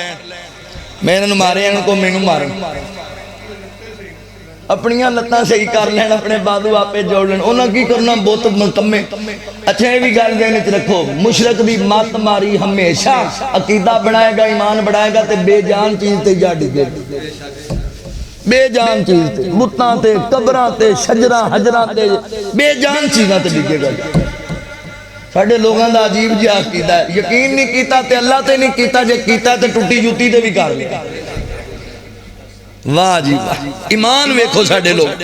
میں انہاں نوں ماریا ان کو مینوں مارن اپنیاں لتاں صحیح کر لین اپنے بازو آپے جوڑ لین انہاں کی کرنا بہت مکمے اچھا یہ بھی گل دین وچ رکھو مشرک دی مات ماری ہمیشہ عقیدہ بنائے گا ایمان بنائے گا تے بے جان چیز تے جا ڈگے بے جان چیز تے بتاں تے قبراں تے شجراں حجراں تے بے جان چیزاں تے ڈگے گا ساڈے لوگاں دا عجیب جہا عقیدہ ہے یقین نہیں کیتا تے اللہ تے نہیں کیتا جے کیتا تے ٹوٹی جوتی تے بھی کر لیا واہ جی واہ ایمان ویکھو ساڈے لوگ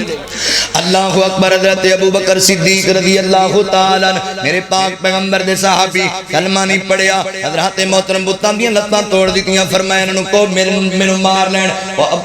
اللہ اکبر حضرت ابو بکر صدیق رضی اللہ تعالیٰ عنہ میرے پاک پیغمبر دے صحابی کلمہ نہیں پڑھیا حضرت محترم بتاں دیاں لتاں توڑ دیتیاں فرمایا انہوں کو مینوں مار لین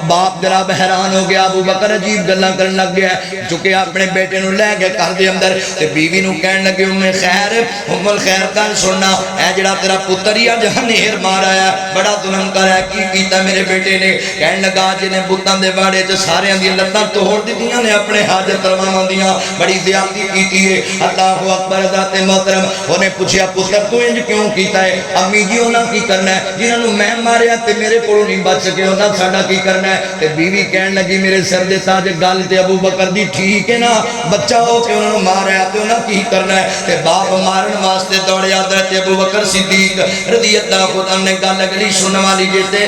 باپ جناب حیران ہو گیا ابو بکر عجیب گلاں کرن لگ گیا چونکہ اپنے بیٹے نوں لے گئے گھر دے اندر تے بیوی نوں کہن لگے ام الخیر کان سننا اے جڑا تیرا پتر ہی اج ہنیر مار آیا بڑا ظلم کرا کی کیتا میرے بیٹے نے کہن لگا جنے بتاں دے واڑے تے ساریاں دی لتاں توڑ دیتیاں نے اپنے حاجت رواں دیاں بڑی زیادتی کیتی ہے اللہ اکبر ذات محترم انہیں پوچھیا پتر تو انج کیوں کیتا ہے امی جی انہاں کی کرنا ہے جنہاں نوں میں ماریا تے میرے کولوں نہیں بچ سکے انہاں ساڈا کی کرنا ہے تے بیوی کہن لگی میرے سر دے تاج گل تے ابو بکر دی ٹھیک ہے نا بچہ ہو کے انہاں نوں ماریا تے انہاں کی کرنا ہے تے باپ مارن واسطے دوڑیا حضرت ابو بکر صدیق رضی اللہ عنہ نے گل اگلی سنن والی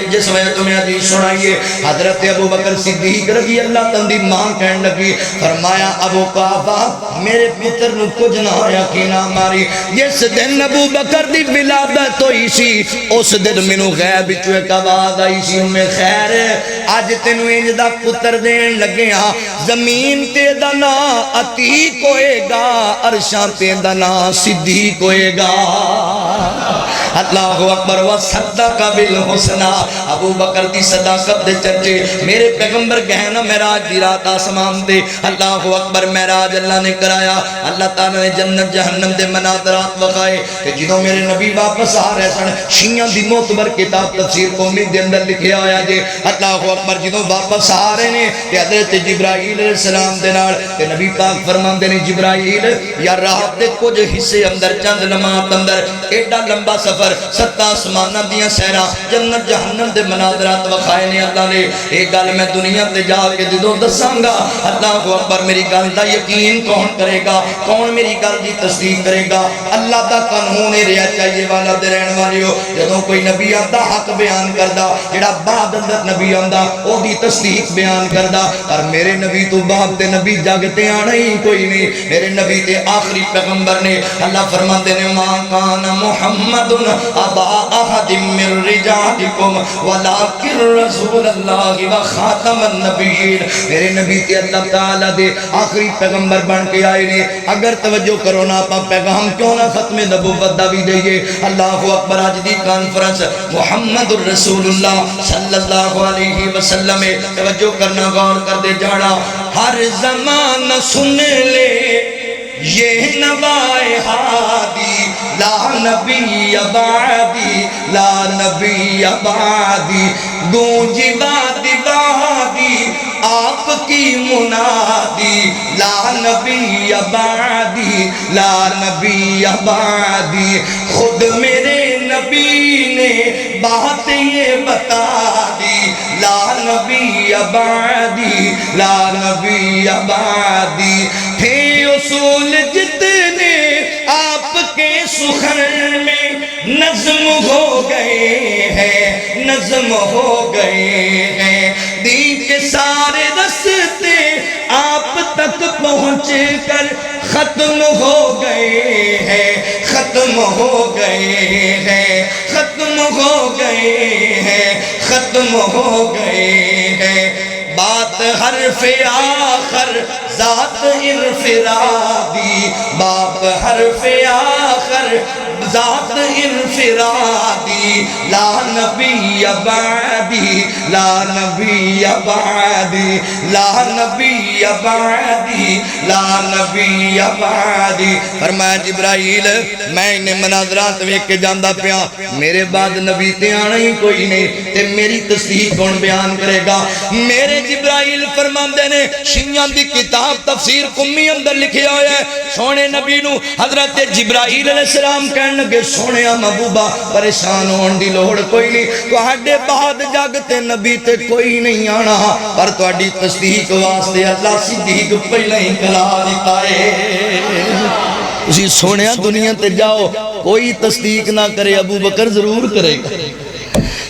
جس وجہ تمہیں حدیث سنائیے حضرت ابو بکر صدیق رضی اللہ عنہ دی ماں کہن لگی فرمایا ابو قحافہ میرے پتر نو کچھ نہ ہویا کی نہ ماری جس دن ابو بکر دی ولادت ہوئی سی اس دن مینوں غیب وچوں ایک آواز آئی سی ام خیر اج تینوں انج دا پتر دین لگے ہاں زمین تے دا نام عتیق ہوئے گا عرشاں تے دا نام صدیق ہوئے گا اللہ اکبر وصدق بالحسنى ابو بکر دی صداقت دے چرچے میرے پیغمبر گئے نا معراج دی رات آسمان دے اللہ اکبر معراج اللہ نے کرایا اللہ تعالیٰ نے جنت جہنم دے مناظرات وقائے کہ جنہوں میرے نبی واپس آ رہے سن شیعہ دی معتبر کتاب تفسیر قومی دے اندر لکھیا ہویا جے اللہ اکبر جنہوں واپس آ رہے نے کہ حضرت جبرائیل علیہ السلام دے نال کہ نبی پاک فرمان دے نے جبرائیل یا رات دے کچھ حصے اندر چند لمحات اندر ایڈا لمبا سفر ستا آسمانہ دیاں سہرا جنت جہنم دے مناظرات وقائے نے اللہ نے ایک گل میں دنیا تے جا کے دوں دساں گا اللہ اکبر میری گل دا یقین کون کرے گا کون میری گل دی تصدیق کرے گا اللہ دا قانون رہا چاہیے والا دے رہن والی ہو جدوں کوئی نبی آندا حق بیان کردا جڑا بعد اندر نبی آندا او دی تصدیق بیان کردا اور میرے نبی تو بعد تے نبی جگ تے آنا ہی کوئی نہیں میرے نبی تے آخری پیغمبر نے اللہ فرماندے نے ماں کان محمد ابا احد من رجالکم ولکن رسول اللہ و خاتم النبیین میرے نبی تے اللہ تعالیٰ دے آخری پیغمبر بن کے آئے نے اگر توجہ کرو نا پا پیغام کیوں نہ ختم نبوت دا بھی دئیے اللہ اکبر آج دی کانفرنس محمد الرسول اللہ صلی اللہ علیہ وسلم توجہ کرنا غور کر دے جانا ہر زمان سن لے یہ نوائے ہادی لا نبی بعدی لا نبی بعدی گونجی وادی وادی آپ کی منادی لا نبی بعدی لا نبی بعدی خود میرے نبی نے بات یہ بتا دی لا نبی بعدی لا نبی بعدی تھے اصول جتنے آپ کے سخن میں نظم ہو گئے ہیں نظم ہو گئے ہیں دین کے سارے رستے آپ تک پہنچ کر ختم ہو گئے ہیں ختم ہو گئے ہیں ختم ہو گئے ہیں ختم ہو گئے ہیں بات حرف آخر ذات انفرادی باپ حرف آخر ذات انفرادی لا نبی بعدی لا نبی بعدی لا نبی بعدی لا نبی بعدی فرمایا جبرائیل میں انہیں مناظرات ویکھ کے جاندہ پیا میرے بعد نبی تے آنا ہی کوئی نہیں تے میری تصدیق کون بیان کرے گا میرے جبرائیل فرماندے نے شیعہ دی کتاب تفسیر قمی اندر لکھے ہوئے ہے سونے نبی نو حضرت جبرائیل علیہ السلام کہنے لگے سونے محبوبہ پریشان ہون دی لوڑ کوئی نہیں تو ہڈے بعد جاگتے نبی تے کوئی نہیں آنا پر تو اڈی تصدیق واسطے اللہ صدیق پہلے ہی کلا دیتا ہے اسی سونے دنیا تے جاؤ کوئی تصدیق نہ کرے ابو بکر ضرور کرے گا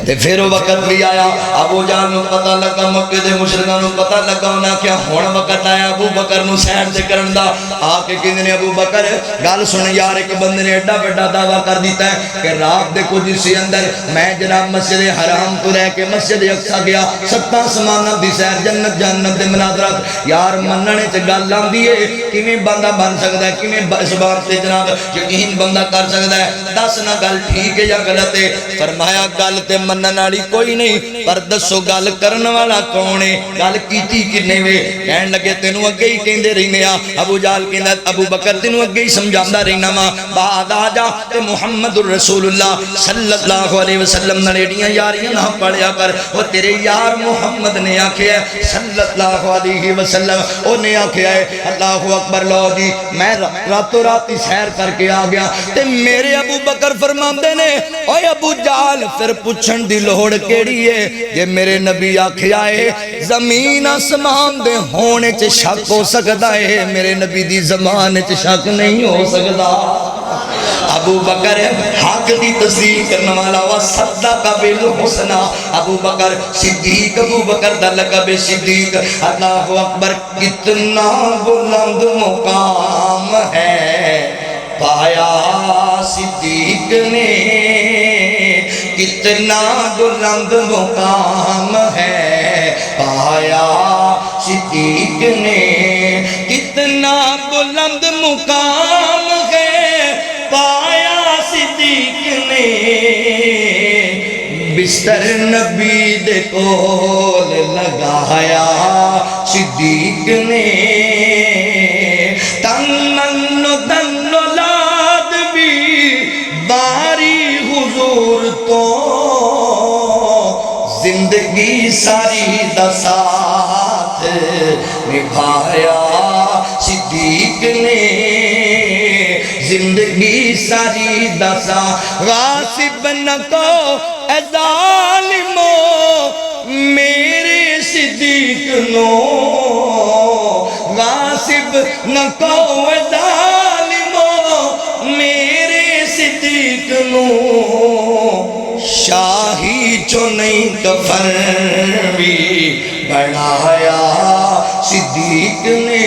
تے پھر وہ وقت بھی آیا ابو جہل نو پتہ لگا مکے دے مشرکاں نو پتہ لگا انہاں کیا ہن وقت آیا ابو بکر نو سیڈ تے کرن دا آ کے کہندے نے ابو بکر گل سن یار ایک بندے نے ایڈا بڑا دعویٰ کر دیتا ہے کہ رات دے کچھ حصے اندر میں جناب مسجد حرام تو رہ کے مسجد اقصی گیا 7 آسماناں دی سیر جنت جہنم دے مناظرات یار مننے تے گل آندی ہے کیویں بندہ بن سکدا ہے کیویں اس بات تے جناب یقین بندہ کر سکدا ہے دس نہ گل ٹھیک ہے یا غلط ہے فرمایا گل تے منن والی کوئی نہیں پر دسو گل کرن والا کون ہے گل کیتی کنے وے کہن لگے تینوں اگے ہی کہندے رہنے آ ابو جہل کہندا ابو بکر تینوں اگے ہی سمجھاندا رہنا وا بعد آ جا تے محمد رسول اللہ صلی اللہ علیہ وسلم نڑیڑیاں یاریاں نہ پڑھیا کر وہ تیرے یار محمد نے آکھیا ہے صلی اللہ علیہ وسلم او نے آکھیا ہے اللہ اکبر لو جی میں راتوں رات ہی سیر کر کے آ گیا تے میرے ابو بکر فرماندے نے اوے ابو جہل پھر پوچھن دی لوڑ کیڑی ہے کہ میرے نبی آکھیا ہے زمین آسمان دے ہونے چ شک ہو سکدا ہے میرے نبی دی زبان چ شک نہیں ہو سکدا ابو بکر حق دی تصدیق کرنے والا و صدق بالحسنى ابو بکر صدیق ابو بکر دا لقب صدیق اللہ اکبر کتنا بلند مقام ہے پایا صدیق نے کتنا بلند مقام ہے پایا صدیق نے کتنا بلند مقام ہے پایا صدیق نے بستر نبی دے کول لگایا صدیق نے تن اولاد بھی باری حضور تو زندگی ساری دا ساتھ نبھایا صدیق نے زندگی ساری دسا غاصب نہ کو اے ظالمو میرے صدیق نو غاصب نہ کو اے ظالمو میرے صدیق نو شاہی چو نہیں کفن بھی بنایا صدیق نے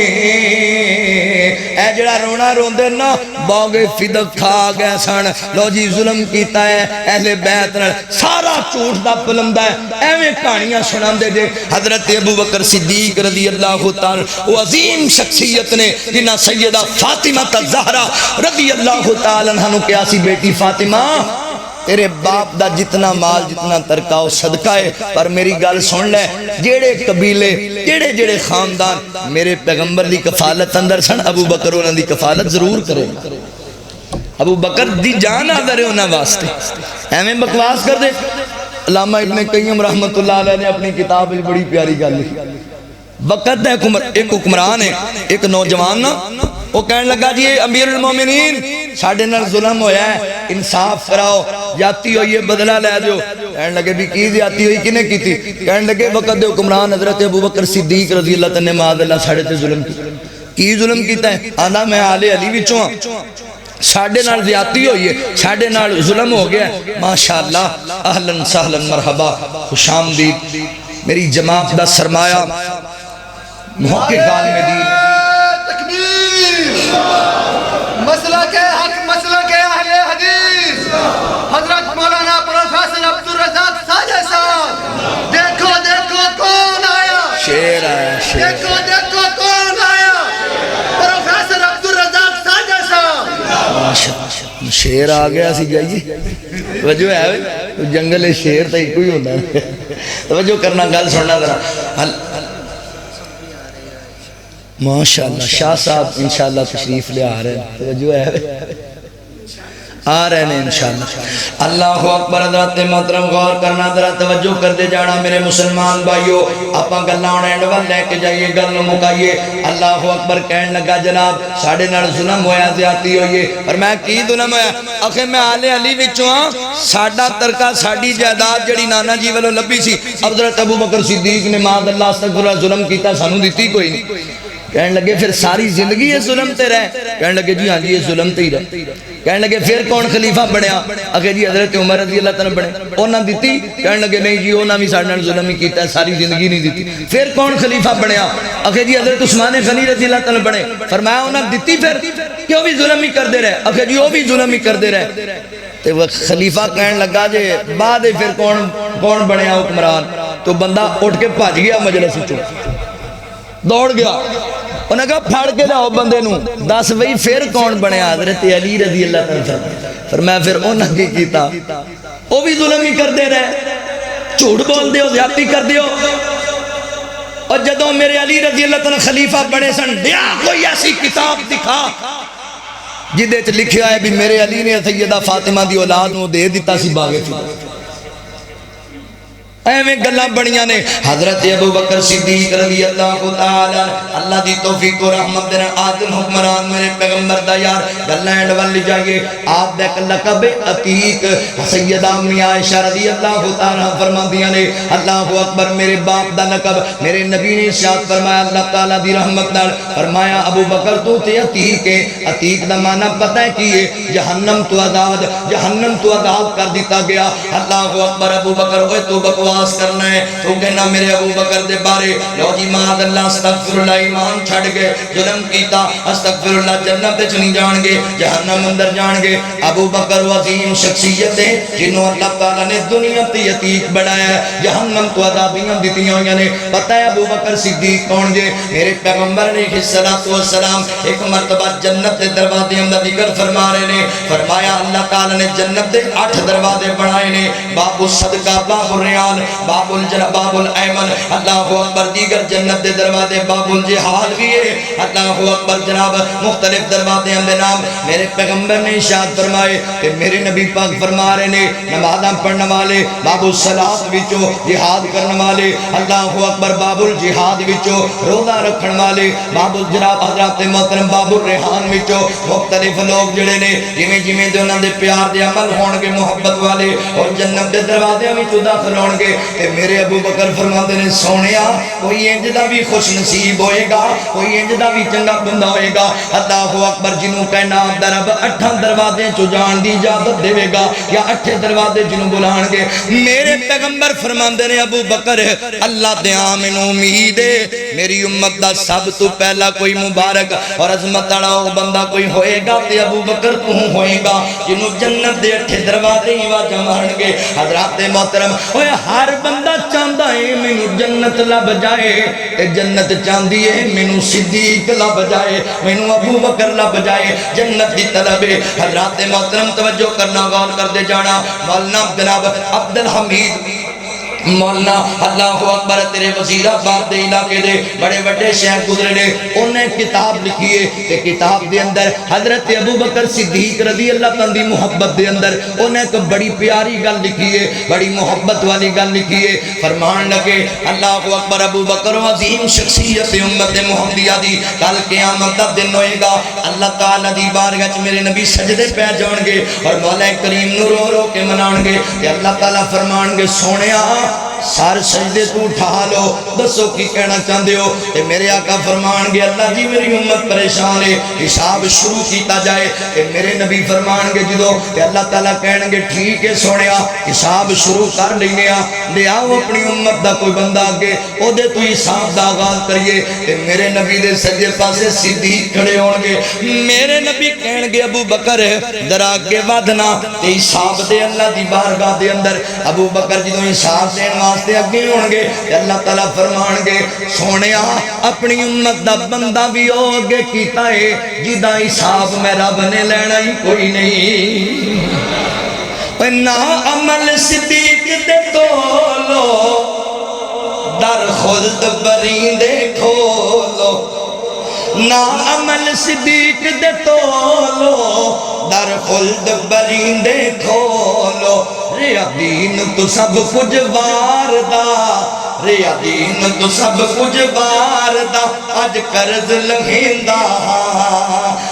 اے جڑا رونا روندے نا باغے فدق کھا گئے سن لو جی ظلم کیتا ہے اہل بیت نال سارا جھوٹ دا پلمدا ہے ایویں کہانیاں سناندے جے حضرت ابو بکر صدیق رضی اللہ تعالی وہ عظیم شخصیت نے جنہاں سیدہ فاطمہ الزہرا رضی اللہ تعالی عنہا نو کیا سی بیٹی فاطمہ تیرے باپ دا جتنا مال جتنا ترکا وہ صدقہ ہے پر میری گل سن لے جیڑے قبیلے جیڑے خاندان میرے پیغمبر دی کفالت اندر سن ابو بکر انہاں دی کفالت ضرور کرے ابو بکر دی جان آدھر ہے انہاں واسطے ایمیں بکواس کر دے علامہ ابن قیم رحمت اللہ علیہ نے اپنی کتاب بڑی پیاری گل لکھی وقت ایک حکمران ہے ایک نوجوان نا وہ کہنے لگا جی امیر المومنین ساڑھے نال ظلم ہویا ہے انصاف کراؤ جاتی ہوئی بدلہ لے جو کہنے لگے بھی کی جاتی ہوئی کنے کی تھی کہنے لگے وقت حکمران حضرت ابو بکر صدیق رضی اللہ تعالیٰ معاذ اللہ ساڑھے تے ظلم کی ظلم کیتا ہے آنا میں آل علی وچوں ہاں ساڑھے نال زیادتی ہوئی ہے ساڑھے نال ظلم ہو گیا ہے ماشاءاللہ اہلاً سہلاً مرحبا خوش آمدید میری جماعت دا سرمایہ محقق عالم دین مسئلہ کے حق مسئلہ کے اہل حدیث حضرت مولانا پروفیسر عبدالرزاق ساجد صاحب دیکھو دیکھو کون آیا شیر آیا شیر دیکھو دیکھو کون آیا پروفیسر عبدالرزاق ساجد صاحب شیر آ گیا سی جائیے توجہ ہے جنگل شیر تا ایک کوئی ہوتا ہے توجہ کرنا گل سننا ذرا ماشاءاللہ شاہ صاحب انشاءاللہ تشریف لے آ رہے ہیں توجہ ہے آ رہے ہیں انشاءاللہ اللہ اکبر حضرت محترم غور کرنا ذرا توجہ کر دے جانا میرے مسلمان بھائیو اپا گلاں اینڈ ول لے کے جائیے گل نو مکائیے اللہ اکبر کہن لگا جناب ساڑھے نال ظلم ہویا زیادتی ہوئی ہے اور میں کی ظلم ہویا آخر میں آل علی وچوں ہاں ساڈا ترکہ ساڈی جائیداد جڑی نانا جی والوں لبھی سی حضرت ابو بکر صدیق نے معاذ اللہ استغفر اللہ ظلم کیتا سانو دتی کوئی نہیں کہنے لگے پھر ساری زندگی یہ ظلم تے رہے کہنے لگے جی ہاں جی یہ ظلم تے ہی رہے کہنے لگے پھر کون خلیفہ بنیا اکھے جی حضرت عمر رضی اللہ تعالیٰ بنے انہاں دیتی کہنے لگے نہیں جی انہاں بھی ساڈے نال ظلم ہی کیتا ہے ساری زندگی نہیں دیتی پھر کون خلیفہ بنیا اکھے جی حضرت عثمان غنی رضی اللہ تعالیٰ بنے فرمایا انہاں دیتی پھر کہ وہ بھی ظلم ہی کردے رہے اکھے جی وہ بھی ظلم ہی کردے رہے تو وہ خلیفہ کہنے لگا جے بعد پھر کون بنیا حکمران تو بندہ اٹھ کے بھج گیا مجلس وچوں دوڑ گیا انہوں نے کہا پھاڑ کے لاؤ بندے نو دس بھئی پھر کون بنے حضرت علی رضی اللہ تعالیٰ فرمایا پھر انہوں کی کیتا وہ بھی ظلم ہی کر دے رہے جھوٹ بول دیو زیادتی کر دیو اور جدوں میرے علی رضی اللہ تعالیٰ خلیفہ بنے سن دیا کوئی ایسی کتاب دکھا جدے چ لکھیا ہے بھی میرے علی نے سیدہ فاطمہ دی اولاد نو دے دیتا سی باغے تھی ایویں گلاں بڑیاں نے حضرت ابو بکر صدیق رضی اللہ تعالی اللہ دی توفیق و رحمت دے عادل حکمران میرے پیغمبر دا یار گلاں اینڈ ول جائیے آپ دا لقب عتیق سیدہ امی عائشہ رضی اللہ تعالی فرماندیاں نے اللہ اکبر میرے باپ دا لقب میرے نبی نے ارشاد فرمایا اللہ تعالی دی رحمت نال فرمایا ابو بکر تو تے عتیق ہے عتیق دا معنی پتہ ہے کی ہے جہنم تو آزاد کر دیتا گیا اللہ اکبر ابو بکر ہوئے تو بکواس کرنا ہے تو کہنا میرے ابو بکر دے بارے لو جی معاذ اللہ استغفر اللہ ایمان چھڑ گئے ظلم کیتا استغفر اللہ جنت چنی جان گے جہنم اندر جان گے ابو بکر عظیم شخصیت ہے جنہوں اللہ تعالیٰ نے دنیا تے عتیق بڑھایا ہے جہنم تو عذابیاں دیتیاں ہوئیاں نے پتہ ہے ابو بکر صدیق کون جے میرے پیغمبر نے السلام ایک مرتبہ جنت دے دروازے اندر ذکر فرما رہے نے فرمایا اللہ تعالیٰ نے جنت دے 8 دروازے بڑھائے نے باب الصدقہ باب الریان باب الایمن اللہ اکبر دیگر جنت دے دروازے باب الجہاد بھی ہے اللہ اکبر جناب مختلف دروازے اندر نام میرے پیغمبر نے ارشاد فرمائے کہ میرے نبی پاک فرما رہے نے نمازاں پڑھنے والے باب الصلاۃ وچوں جہاد کرنے والے اللہ اکبر باب الجہاد وچوں روزہ رکھن والے باب الجناب حضرات محترم باب الریحان وچوں مختلف لوگ جڑے نے جویں دے انہاں دے پیار دے عمل ہون گے محبت والے اور جنت دے دروازے وچوں داخل ہون گے کہ میرے ابو بکر فرماتے نے سونیا کوئی انجدہ بھی خوش نصیب ہوئے گا کوئی انجدہ بھی چنگا بندہ ہوئے گا اللہ اکبر جنہوں کہنا درب 8 دروازے چو جان دی اجازت دے گا یا 8 دروازے جنہوں بلان گے میرے پیغمبر فرماتے نے ابو بکر اللہ دے آمن امید ہے میری امت دا سب تو پہلا کوئی مبارک اور عظمت اڑاؤ بندہ کوئی ہوئے گا تے ابو بکر تو ہوئے گا جنہوں جنت دے 8 دروازے ہی واجہ مارن گے حضرات محترم ہوئے ہر بندہ چاندہ ہے مینو جنت لب جائے تے جنت چاندی ہے مینو صدیق لب جائے مینو ابو بکر لب جائے جنت دی طلب ہے حضرات محترم توجہ کرنا غور کر دے جانا مولانا جناب عبدالحمید مولانا اللہ اکبر تیرے وزیر آباد دے علاقے دے بڑے بڑے شہر گزرے نے انہیں کتاب لکھی ہے کہ کتاب دے اندر حضرت ابو بکر صدیق رضی اللہ تعالیٰ دی محبت دے اندر انہیں ایک بڑی پیاری گل لکھی ہے بڑی محبت والی گل لکھی ہے فرمان لگے اللہ اکبر ابو بکر عظیم شخصیت امت محمدیہ دی کل قیامت دا دن ہوئے گا اللہ تعالیٰ دی بارگاہ چ میرے نبی سجدے پہ جان گے اور مولا کریم نو رو رو کے منان گے کہ اللہ تعالیٰ فرمان گے سونیا سار سجدے تو اٹھا لو دسو کی کہنا چاہتے ہو کہ میرے آقا فرمان گے اللہ جی میری امت پریشان ہے حساب شروع کیتا جائے کہ میرے نبی فرمان گے جدو کہ اللہ تعالیٰ کہنے گے ٹھیک ہے سونیا حساب شروع کر لینے لے آؤ اپنی امت دا کوئی بندہ آگے او دے تو حساب دا آغاز کریے کہ میرے نبی دے سجدے پاسے صدیق کھڑے ہون گے میرے نبی کہنے گے ابو بکر درا کے ودنا تے حساب دے اللہ دی بارگاہ دے اندر ابو بکر جدو حساب دین واسطے اگے ہون گے اللہ تعالیٰ فرمان گے سونیا اپنی امت دا بندہ بھی ہو اگے کیتا ہے جدا حساب میں رب نے لینا ہی کوئی نہیں نا عمل صدیق دے تولو در خلد بریندے کھولو نا عمل صدیق دے تولو در خلد بریندے کھولو ریا دین تو سب کچھ واردہ ریا دین تو سب کچھ بار دا اج قرض لنگھیندا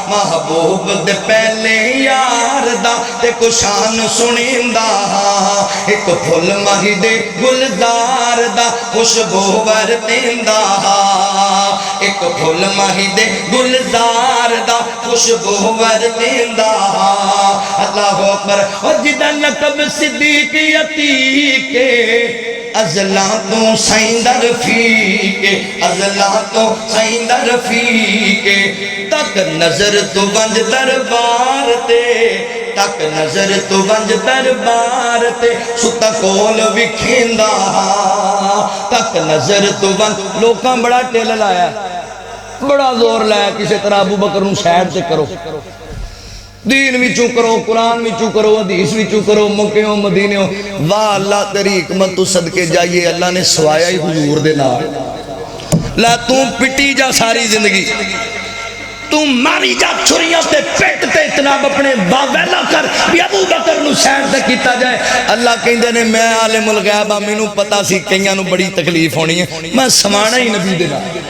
محبوب دے پہلے یار دا تے کو شان سنیندا ایک پھل ماہی دے گلزار دا خوشبو ورتیندا ایک پھل ماہی دے گلزار دا خوشبو ورتیندا اللہ اکبر اور جدا لقب صدیق عتیق ازلاں تو سائندہ رفیق ازلاں تو سائندہ رفیق تک نظر تو ونج دربار تے تک نظر تو ونج دربار تے ستا کول وکھیندا تک نظر تو ونج لوکاں بڑا ٹیل لایا بڑا زور لایا کسی طرح ابو بکر نو سائڈ تے کرو دین وچوں کرو قرآن وچوں کرو حدیث وچوں کرو مکیوں مدینیوں واہ اللہ تیری حکمت تو صدقے جائیے اللہ نے سوایا ہی حضور دے نال لا تو پٹی جا ساری زندگی تو ماری جا چھریاں تے پیٹ تے اتناب اپنے باویلا کر بھی ابو بکر نو سائڈ تے کیتا جائے اللہ کہندے نے میں عالم الغیب ہاں مینوں پتہ سی کئیاں نو بڑی تکلیف ہونی ہے میں سمانا ہی نبی دے نال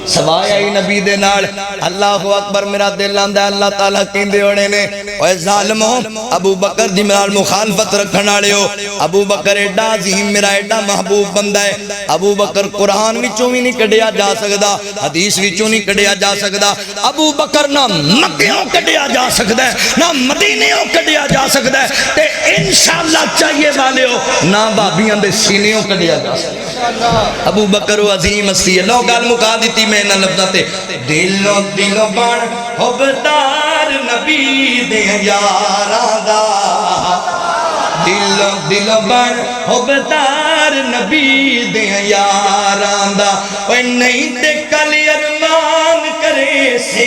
سوایا ہی نبی دے نال اللہ اکبر میرا دل آندا ہے اللہ تعالیٰ کہندے ہونے نے اوے ظالمو ابو بکر دی میرا مخالفت رکھن والے ہو ابو بکر ایڈا عظیم میرا ایڈا محبوب بندہ ہے ابو بکر قرآن وچوں بھی نہیں کڈیا جا سکدا حدیث وچوں نہیں کڈیا جا سکدا ابو بکر نہ مکیوں کڈیا جا سکدا ہے نہ مدینیوں کڈیا جا سکدا ہے تے انشاءاللہ چاہیے والے ہو نہ بابیاں دے سینیوں کڈیا جا سکدا ابو بکر و عظیم ہستی ہے لو گل مکا دیتی میں نہ لفظاں تے دلو دلو بن حبدار نبی دے یاراں دا دلو دلو بن حبدار نبی دے یاراں دا اوے نہیں تے کل ارمان کرے سے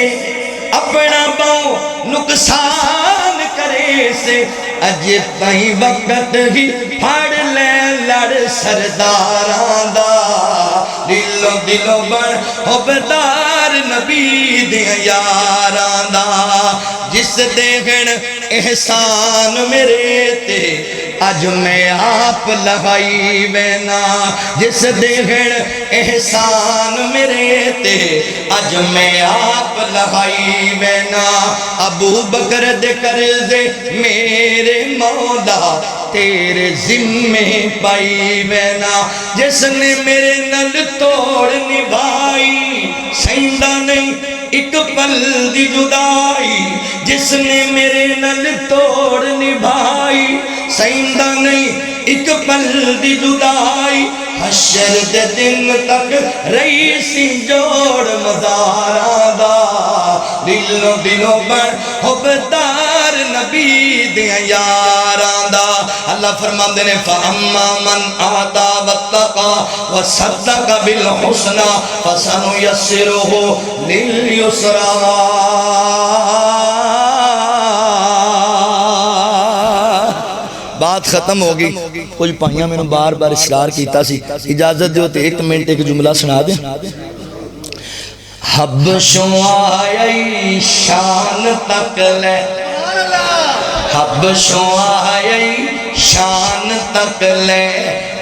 اپنا باؤ نقصان کرے سے اجے تائیں وقت ہی پھاڑ لے لڑ سرداراں دا دلو دلو بن حبدار نبی دے یاراں دا جس دیکھن احسان میرے تے اج میں آپ لہائی وینا جس دیکھن احسان میرے تے اج میں آپ لہائی وینا ابو بکر دے قرضے میرے مولا تیرے ذمے پائی وینا جس نے میرے نل توڑ نبھائی سیندہ نہیں ایک پل دی جدائی جس نے میرے نل توڑ نبھائی سیندہ نہیں ایک پل دی جدائی حشر دے دن تک رئیسی جوڑ مزاراں دا دلو دلو بن حبدار نبی دے یاراں دا اللہ فرماندے نے فَأَمَّا مَنْ آتَا وَاتَّقَى وَصَدَّقَ بِالْحُسْنَى فَسَنُيَسِّرُهُ لِلْيُسْرَى بات ختم ہوگی کچھ پائیاں میں نے بار بار اصرار کیتا سی اجازت دیو تے ایک منٹ ایک جملہ سنا دیں حبشوں آئی شان تک لے حبشوں آئی شان تک لے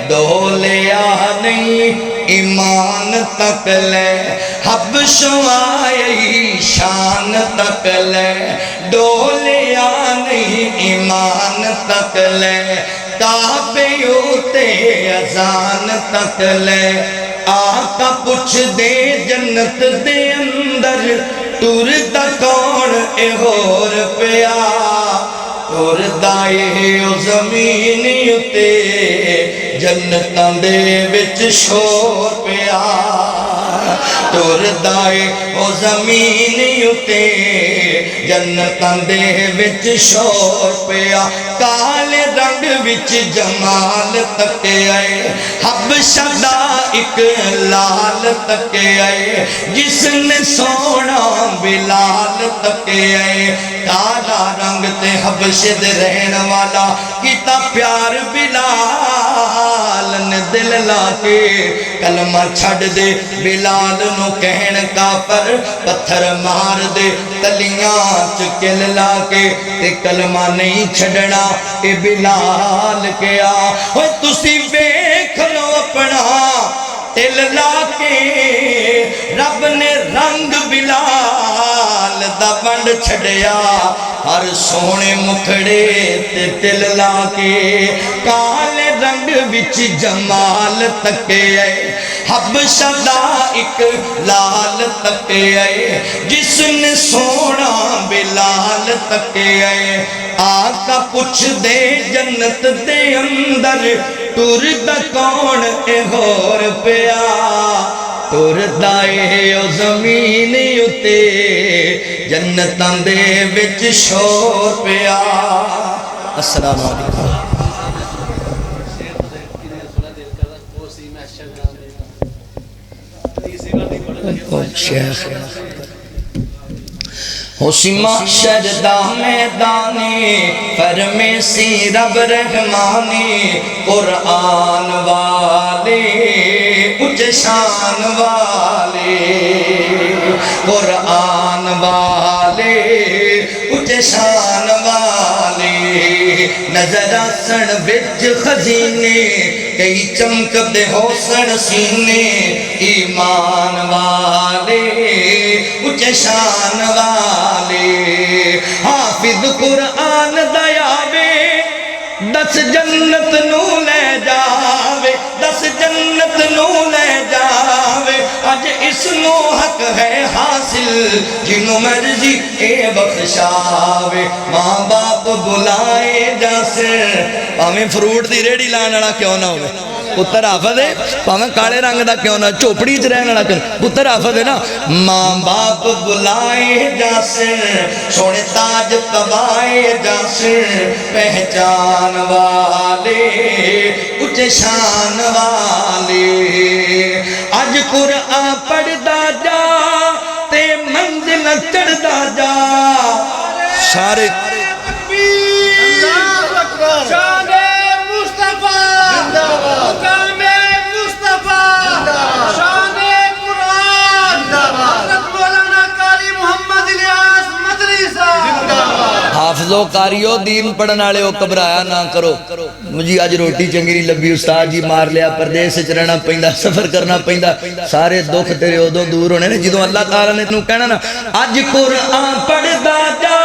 ڈولیا نہیں ایمان تک لے حبشوں آئی شان تک لے ڈولیا نہیں ایمان تک لے کعبے اوتے اذان تک لے آقا پوچھ دے جنت دے اندر ٹردا کون اے ہور پیا ٹردا اے او زمین اتے جنتاں دے وچ شور پیا ٹردا اے او زمین اتے جنتاں دے وچ شور پیا کالے رنگ وچ جمال تکے آئے حبشہ دا ایک لال تکے آئے جس نے سونا بلال تکے آئے کالا رنگ تے حبشد رہن والا کیتا پیار بلال نے دل لا کے کلمہ چھڑ دے بلال نو کہن کافر پتھر مار دے تلیاں چکل لا کے تے کلمہ نہیں چھڑنا اے بلال کے آ تسی بیکھ لو اپنا تل لا کے رب نے رنگ بلال دا ونڈ چھڑیا ہر سونے مکھڑے تے تل لا کے کالے رنگ وچ جمال تکے آئے حبشہ دا ایک لال تکے آئے جس نے سونا بلال تکے آئے آقا پوچھ دے جنت دے اندر ٹور دا کون اے ہور پیا ٹور دائے او زمین اتے جنتاں دے وچ شور پیا السلام علیکم شیخ حسیمہ شردہ میدانی فرمیسی رب رحمانی قرآن والے اچھ شان والے قرآن والے اچھ شان والے نظر آسن وچ خزینے کئی چمک دے حسن سینے ایمان والے اچھ شان والے حافظ قرآن دیاوے 10 جنت نو لے جاوے 10 جنت نو لے جاوے اج اس نو حق ہے حاصل جنو مرضی اے بخشاوے ماں باپ بلائے جاسر پاویں فروٹ دی ریڑی لانا کیوں نہ ہوئے پتر حافظ ہے پاویں کالے رنگ دا کیوں نہ چوپڑی چ رہن والا کیوں پتر حافظ ہے نا ماں باپ بلائے جاسر سونے تاج پوائے جاسر پہچان والے اچھ شان والے اج قرآن پڑھدا جا تے منزل چڑھدا جا سارے شان مصطفیٰ مقام مصطفیٰ شان قرآن حضرت مولانا قاری محمد الیاس مدنی صاحب حافظو قاریو دین پڑھن والے ہو گھبرایا نہ کرو مجھے آج روٹی چنگی نہیں لبھی استاد جی مار لیا پردیس وچ رہنا پیندا سفر کرنا پیندا سارے دکھ تیرے ادوں دور ہونے نے جدوں اللہ تعالی نے تینوں کہنا نا اج قرآن پڑھدا جا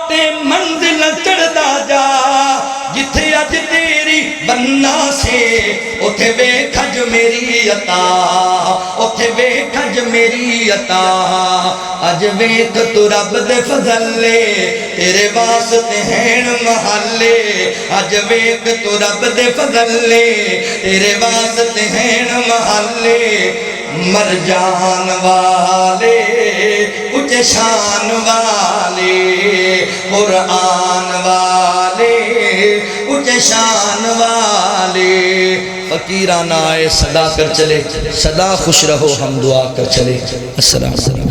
تے منزل چڑھدا جا جتھے اج تیری بننا سے اوتھے ویکھ اج میری عطا اوتھے ویکھ اج میری عطا اج ویکھ تو رب دے فضل لے تیرے واسطے ہیں محلے اج ویکھ تو رب دے فضل لے تیرے واسطے ہیں محلے مرجان والے اچھ شان والے قرآن والے اچھ شان والے فقیرانہ آئے صدا کر چلے صدا خوش رہو ہم دعا کر چلے السلام علیکم